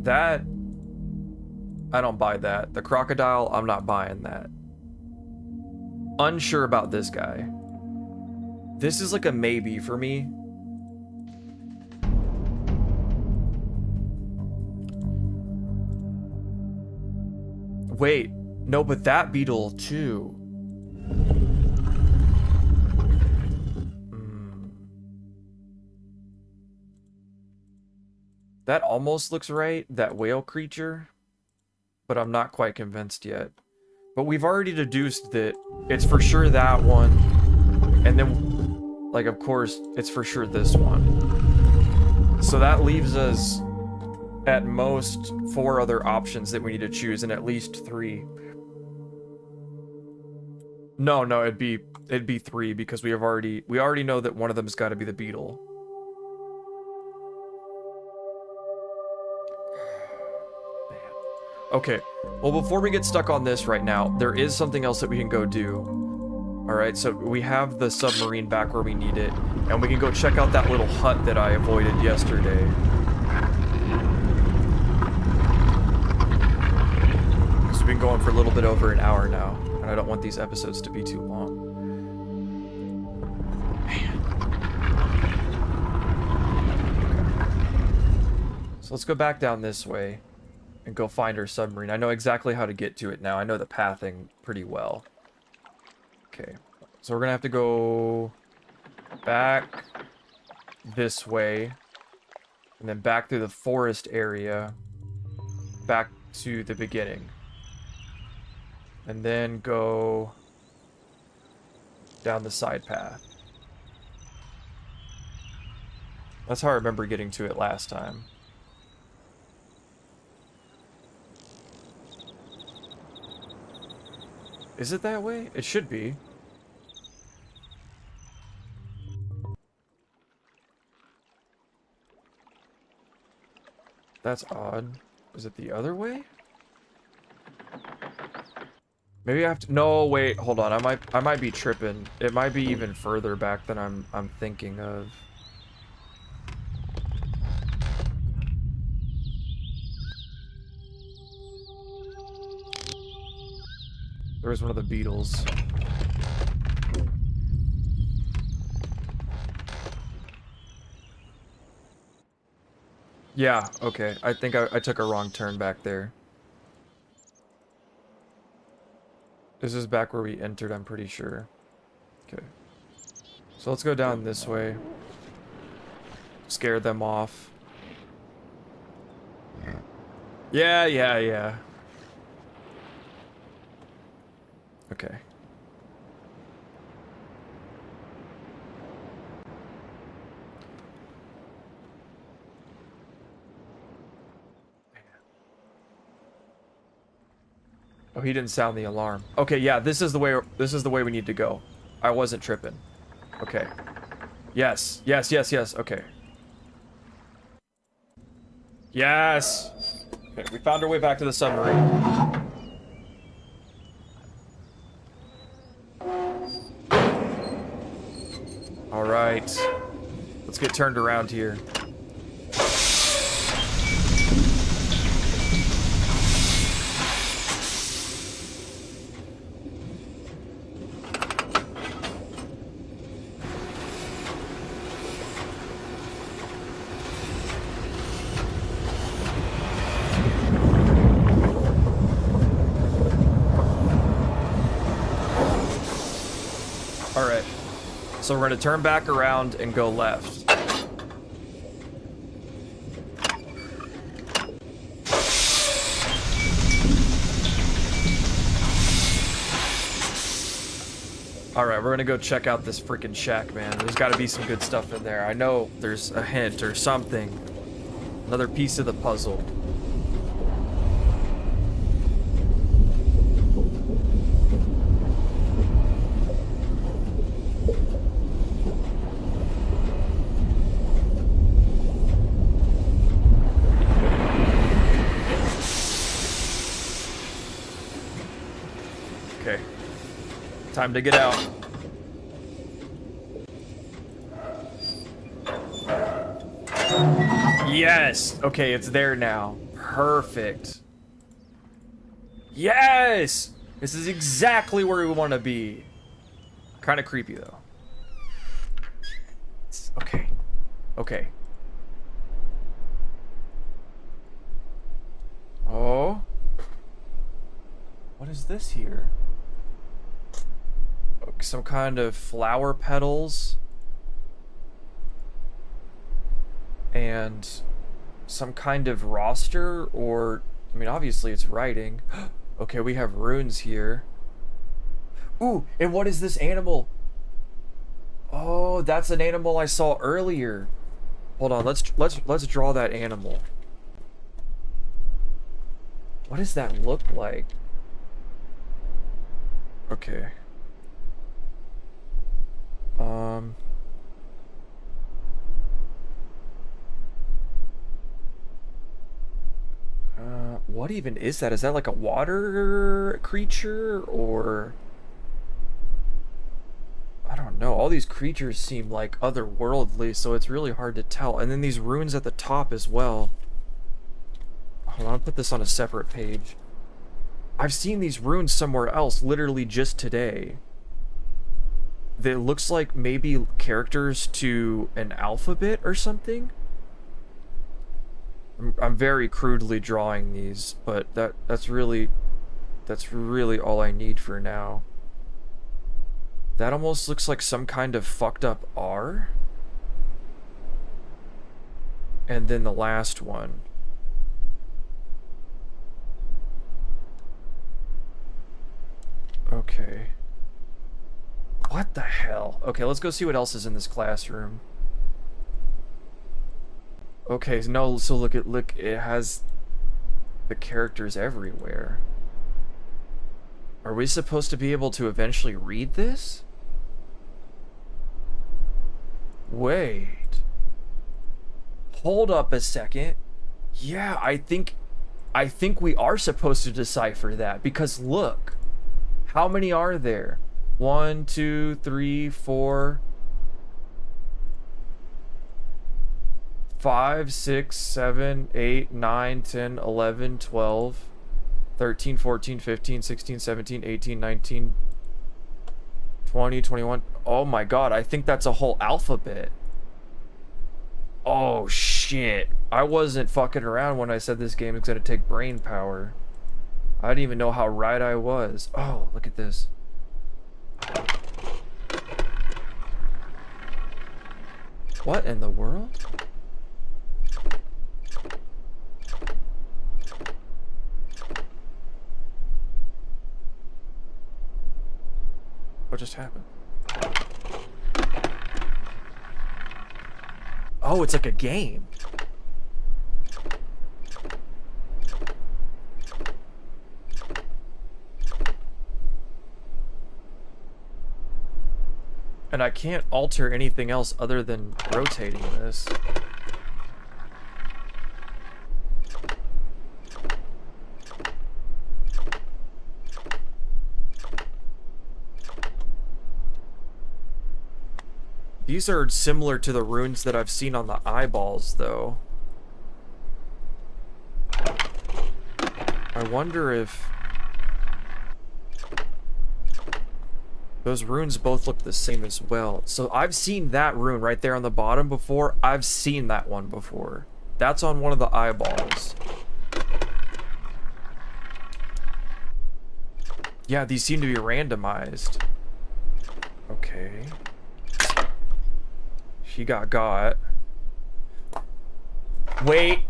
That... I don't buy that. The crocodile, I'm not buying that. Unsure about this guy. This is like a maybe for me. Wait, no, but that beetle too. That almost looks right, that whale creature, but I'm not quite convinced yet. But we've already deduced that it's for sure that one, and then, like, of course, it's for sure this one. So that leaves us at most 4 other options that we need to choose, and at least 3. No, it'd be 3 because we already know that one of them's got to be the beetle. Man. Okay, well, before we get stuck on this right now, there is something else that we can go do. All right, so we have the submarine back where we need it, and we can go check out that little hut that I avoided yesterday. We've been going for a little bit over an hour now, and I don't want these episodes to be too long. Man. Okay. So let's go back down this way and go find our submarine. I know exactly how to get to it now. I know the pathing pretty well. Okay. So we're gonna have to go back this way. And then back through the forest area. Back to the beginning. And then go down the side path. That's how I remember getting to it last time. Is it that way? It should be. That's odd. Is it the other way? Maybe I have to. No, wait, hold on. I might be tripping. It might be even further back than I'm thinking of. There was one of the Beetles. Yeah, okay. I think I took a wrong turn back there. This is back where we entered, I'm pretty sure. Okay. So let's go down this way. Scare them off. Yeah. Okay. Oh, he didn't sound the alarm. Okay, yeah, this is the way we need to go. I wasn't tripping. Okay. Yes. Okay. Yes. Okay, we found our way back to the submarine. All right. Let's get turned around here. So we're going to turn back around and go left. Alright, we're going to go check out this freaking shack, man. There's got to be some good stuff in there. I know there's a hint or something. Another piece of the puzzle. Time to get out. Yes! Okay, it's there now. Perfect. Yes! This is exactly where we want to be. Kind of creepy, though. Okay. Okay. Oh. What is this here? Some kind of flower petals and some kind of roster, or I mean obviously it's writing. Okay, we have runes here. Ooh, and what is this animal? Oh, that's an animal I saw earlier. Hold on, let's draw that animal. What does that look like? Okay. What even is that? Is that like a water creature, or I don't know. All these creatures seem like otherworldly, so it's really hard to tell. And then these runes at the top as well. Hold on, I'll put this on a separate page. I've seen these runes somewhere else, literally just today. That looks like maybe characters to an alphabet or something. I'm very crudely drawing these, but that's really all I need for now. That almost looks like some kind of fucked up R. And then the last one. Okay. What the hell? Okay, let's go see what else is in this classroom. Okay, no, so look, it has the characters everywhere. Are we supposed to be able to eventually read this? Wait. Hold up a second. Yeah, I think we are supposed to decipher that, because look. How many are there? 1, 2, 3, 4, 5, 6, 7, 8, 9, 10, 11, 12, 13, 14, 15, 16, 17, 18, 19, 20, 21. Oh my god, I think that's a whole alphabet. Oh shit. I wasn't fucking around when I said this game is gonna take brain power. I didn't even know how right I was. Oh, look at this. What in the world? What just happened? Oh, it's like a game. And I can't alter anything else other than rotating this. These are similar to the runes that I've seen on the eyeballs, though. I wonder if... those runes both look the same as well. So I've seen that rune right there on the bottom before. I've seen that one before. That's on one of the eyeballs. Yeah, these seem to be randomized. Okay. She got. Wait.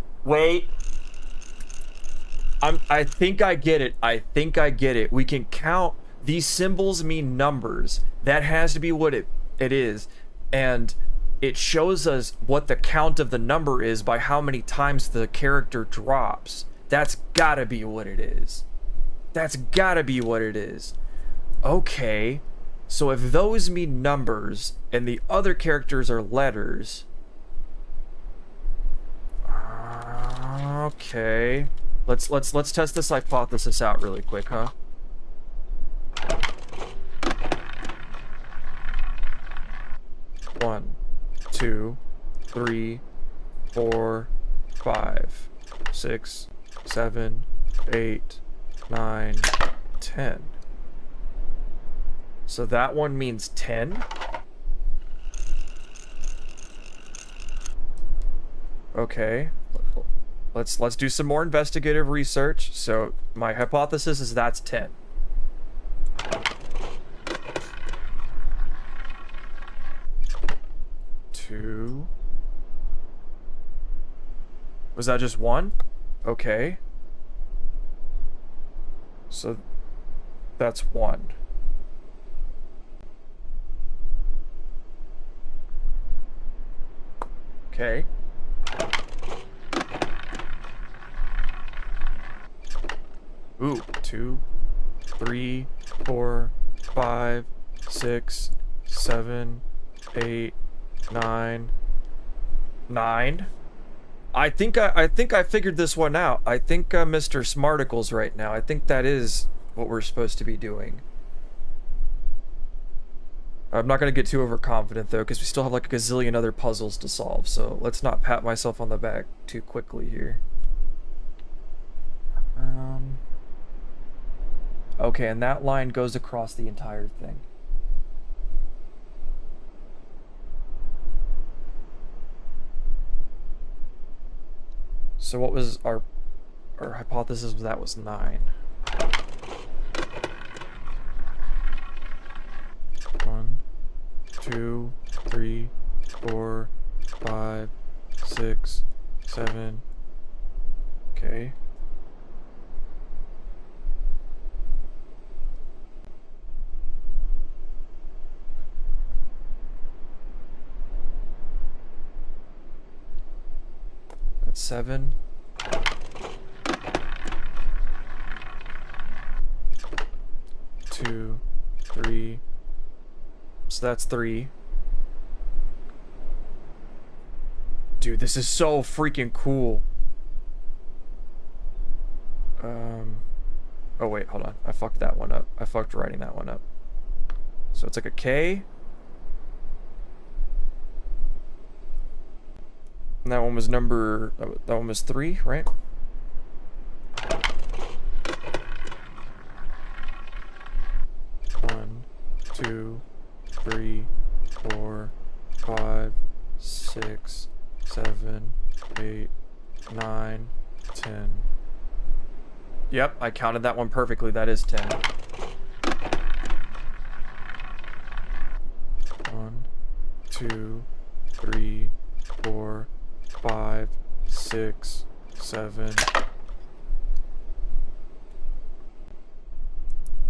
I think I get it. We can count. These symbols mean numbers. That has to be what it is. And it shows us what the count of the number is by how many times the character drops. That's gotta be what it is. Okay. So if those mean numbers and the other characters are letters... okay. Let's test this hypothesis out really quick, huh? One, 2, 3, 4, 5, 6, 7, 8, 9, 10. So that one means 10. Okay. Let's do some more investigative research. So my hypothesis is that's 10. Two. Was that just one? Okay. So that's 1. Okay. Ooh, 2, 3, 4, 5, 6, 7, 8, 9. 9. I think I figured this one out. I think Mr. Smarticle's right now. I think that is what we're supposed to be doing. I'm not going to get too overconfident, though, because we still have like a gazillion other puzzles to solve, so let's not pat myself on the back too quickly here. Okay, and that line goes across the entire thing. So what was our hypothesis? That was 9. 1, 2, 3, 4, 5, 6, 7. Okay. That's 7. 2, 3. So that's 3. Dude, this is so freaking cool. Oh wait, hold on. I fucked that one up. I fucked writing that one up. So it's like a K. And that one was that one was 3, right? One, 2, 3, 4, 5, 6, 7, 8, 9, 10. Yep, I counted that one perfectly. That is 10. 1, 2, 3, 4, 5, 6, 7.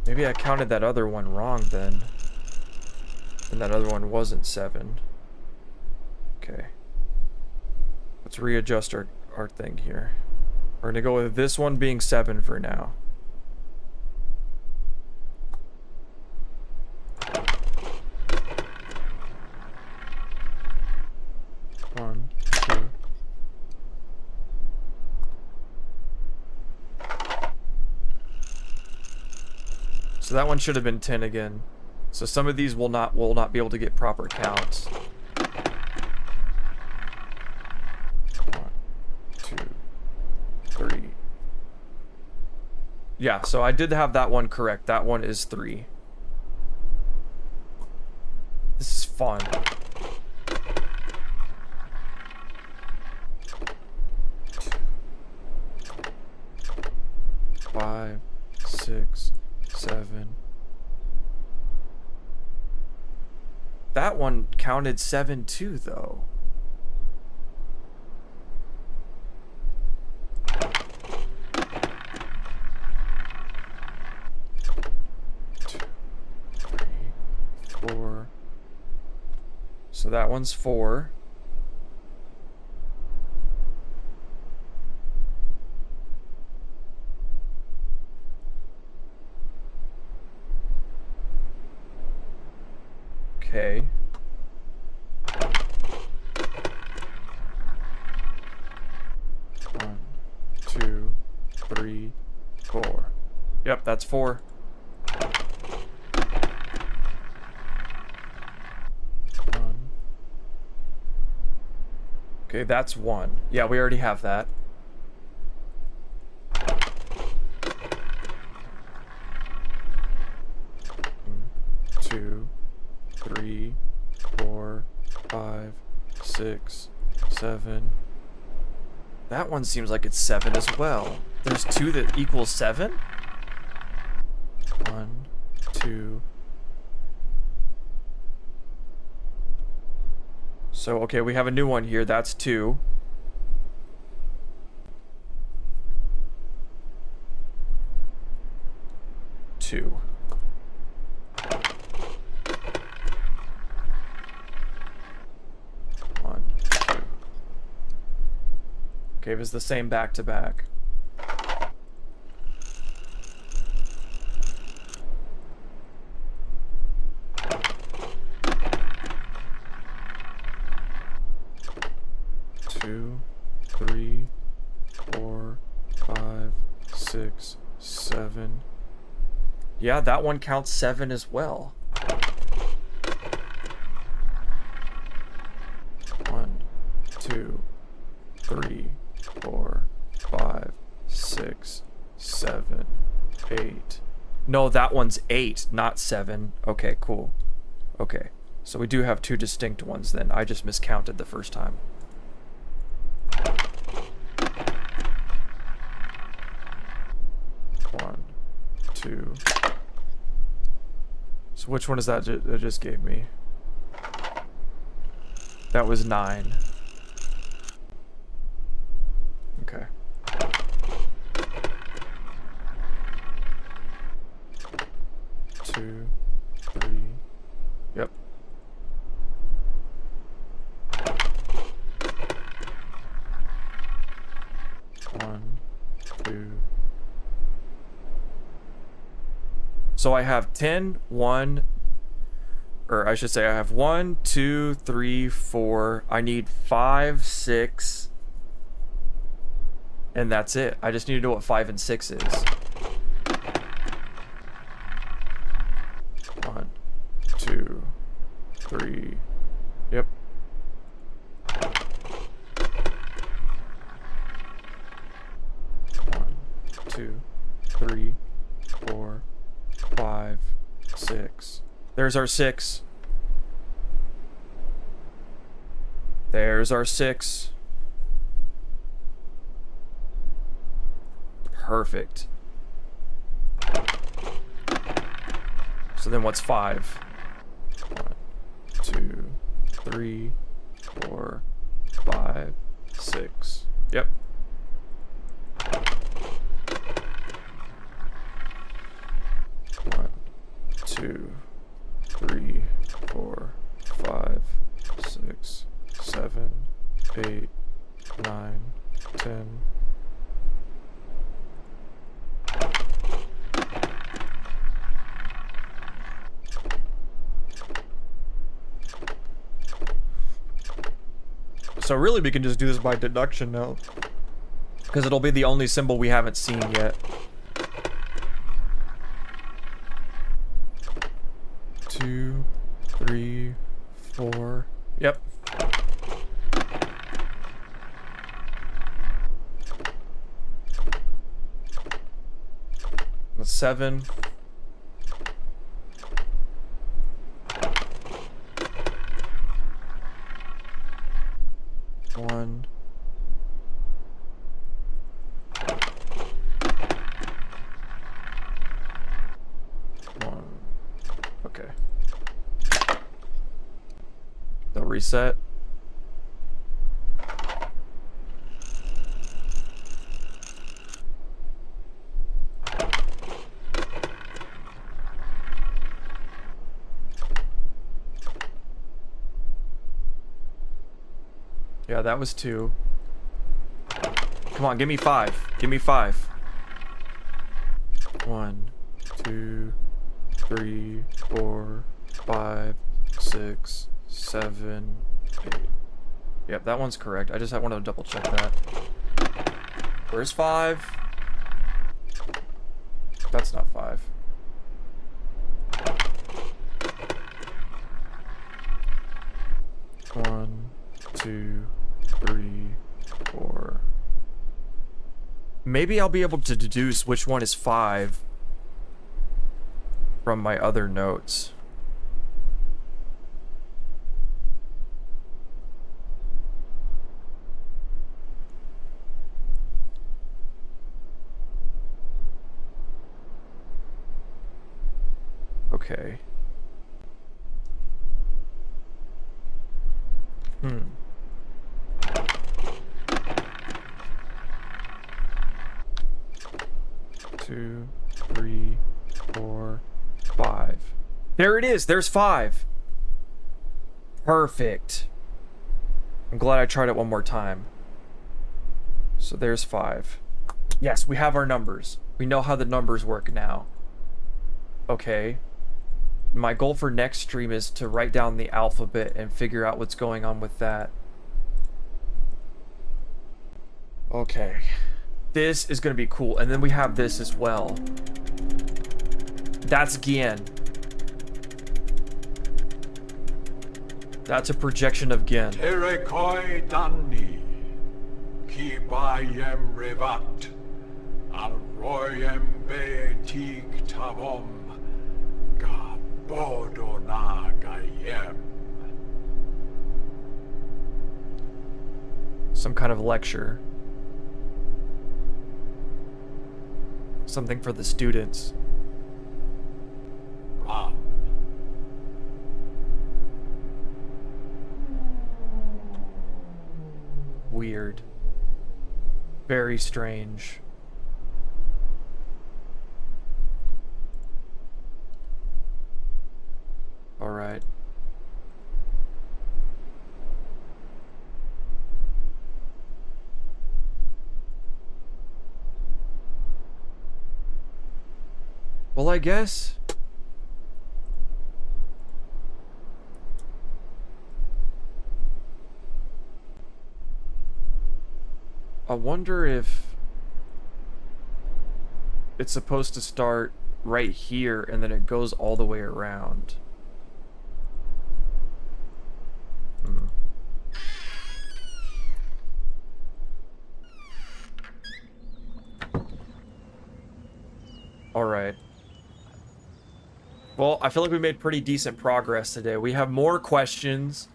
Maybe I counted that other one wrong then. And that other one wasn't 7. Okay. Let's readjust our thing here. We're gonna go with this one being 7 for now. One, 2. So that one should have been 10 again. So some of these will not be able to get proper counts. 1, 2, 3. Yeah, so I did have that one correct. That one is 3. This is fun. 5, 6, 7. That one counted 7 too, though. Two, 3, 4. So that one's 4. Okay. One, 2, 3, 4. Yep, that's 4. One. Okay, that's 1. Yeah, we already have that. 2, 3, 4, 5, 6, 7. That one seems like it's 7 as well. There's 2 that equals 7? 1, 2. So, okay, we have a new one here. That's 2. Two. Okay, it was the same back to back. Two, 3, 4, 5, 6, 7. Yeah, that one counts 7 as well. 1, 2, 3, 4, 5, 6, 7, 8. No, that one's 8, not 7. Okay, cool. Okay, so we do have 2 distinct ones then. I just miscounted the first time. One, 2. So which one is that it just gave me? That was 9. Okay. Two, 3. Yep. One, 2. So I have 10, 1, or I should say I have 1, 2, 3, 4. I need 5, 6. And that's it. I just need to know what 5 and 6 is. 1, 2, 3. Yep. 1, 2, 3, 4, 5, 6. There's our 6. There's our 6. Perfect. So then what's 5? 1, 2, 3, 4, 5, 6. Yep. One, 2, 3, 4, 5, 6, 7, 8, 9, 10. So really we can just do this by deduction now, because it'll be the only symbol we haven't seen yet. 2, 3, 4. Yep. That's 7. 1. Okay. They'll reset. Yeah, that was 2. Come on, give me 5. Give me 5. 1, 2, 3, 4, 5, 6, 7, 8. Yep, that one's correct. I just want to double check that. Where's 5? That's not 5. One, 2, 3, 4. Maybe I'll be able to deduce which one is 5 from my other notes. Okay. Two, 3, 4, 5. There it is. There's 5. Perfect. I'm glad I tried it one more time. So there's 5. Yes, we have our numbers. We know how the numbers work now. Okay. My goal for next stream is to write down the alphabet and figure out what's going on with that. Okay. This is going to be cool. And then we have this as well. That's Gehn. That's a projection of Gehn. Terekoi Danni, Kibayem Revat, Alroyem Betik Tavom, Gabodonagayem. Some kind of lecture. Something for the students. Ram. weird. Very strange. Alright. Well, I guess... I wonder if... it's supposed to start right here and then it goes all the way around. Alright. Well, I feel like we made pretty decent progress today. We have more questions.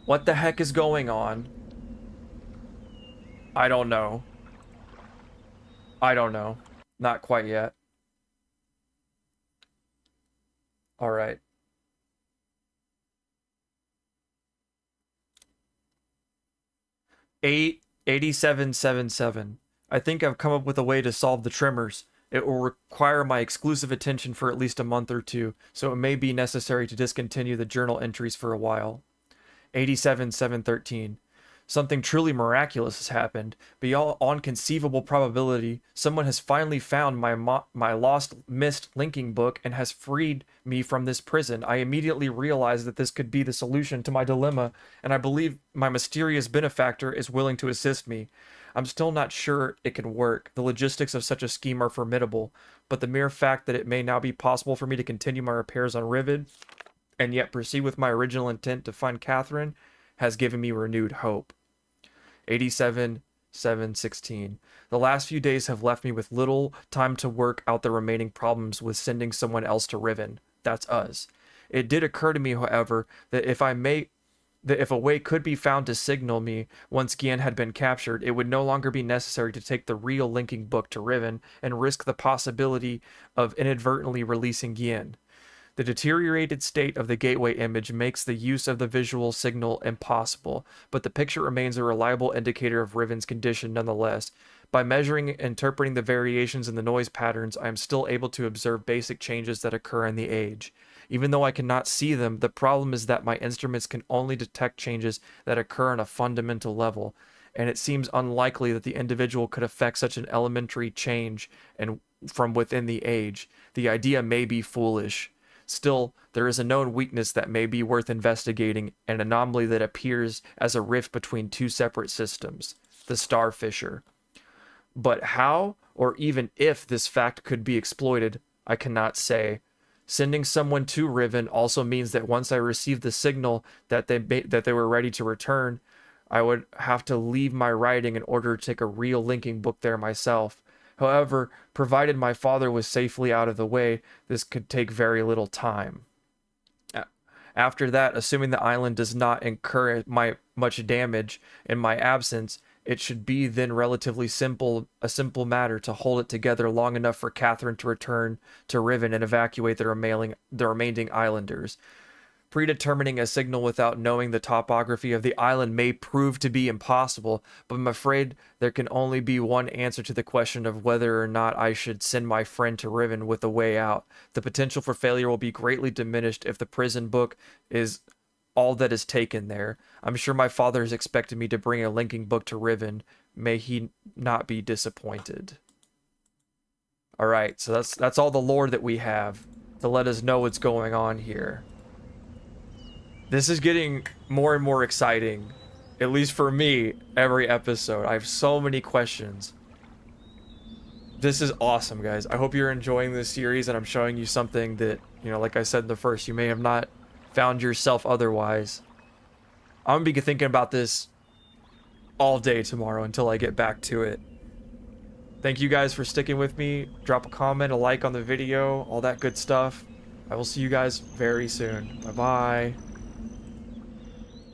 What the heck is going on? I don't know. I don't know. Not quite yet. Alright. Eight 8777. I think I've come up with a way to solve the tremors. It will require my exclusive attention for at least a month or two, so it may be necessary to discontinue the journal entries for a while. 87713. Something truly miraculous has happened. Beyond conceivable probability, someone has finally found my lost missed linking book and has freed me from this prison. I immediately realized that this could be the solution to my dilemma, and I believe my mysterious benefactor is willing to assist me. I'm still not sure it can work. The logistics of such a scheme are formidable, but the mere fact that it may now be possible for me to continue my repairs on Riven and yet proceed with my original intent to find Catherine has given me renewed hope. 87716. The last few days have left me with little time to work out the remaining problems with sending someone else to Riven. That's us. It did occur to me, however, that if a way could be found to signal me once Gehn had been captured, it would no longer be necessary to take the real linking book to Riven and risk the possibility of inadvertently releasing Gehn. The deteriorated state of the gateway image makes the use of the visual signal impossible, but the picture remains a reliable indicator of Riven's condition nonetheless. By measuring and interpreting the variations in the noise patterns, I am still able to observe basic changes that occur in the age. Even though I cannot see them, the problem is that my instruments can only detect changes that occur on a fundamental level, and it seems unlikely that the individual could affect such an elementary change and from within the age. The idea may be foolish. Still, there is a known weakness that may be worth investigating, an anomaly that appears as a rift between two separate systems, the star fissure. But how, or even if this fact could be exploited, I cannot say. Sending someone to Riven also means that once I receive the signal that they were ready to return, I would have to leave my writing in order to take a real linking book there myself. However, provided my father was safely out of the way, this could take very little time. After that, assuming the island does not incur much damage in my absence, it should be then relatively simple matter to hold it together long enough for Catherine to return to Riven and evacuate the remaining islanders. Predetermining a signal without knowing the topography of the island may prove to be impossible, but I'm afraid there can only be one answer to the question of whether or not I should send my friend to Riven with a way out. The potential for failure will be greatly diminished if the prison book is all that is taken there. I'm sure my father has expected me to bring a linking book to Riven. May he not be disappointed. Alright, so that's all the lore that we have to let us know what's going on here. This is getting more and more exciting, at least for me, every episode. I have so many questions. This is awesome, guys. I hope you're enjoying this series, and I'm showing you something that, you know, like I said in the first, you may have not found yourself otherwise. I'm gonna be thinking about this all day tomorrow until I get back to it. Thank you guys for sticking with me. Drop a comment, a like on the video, all that good stuff. I will see you guys very soon. Bye-bye.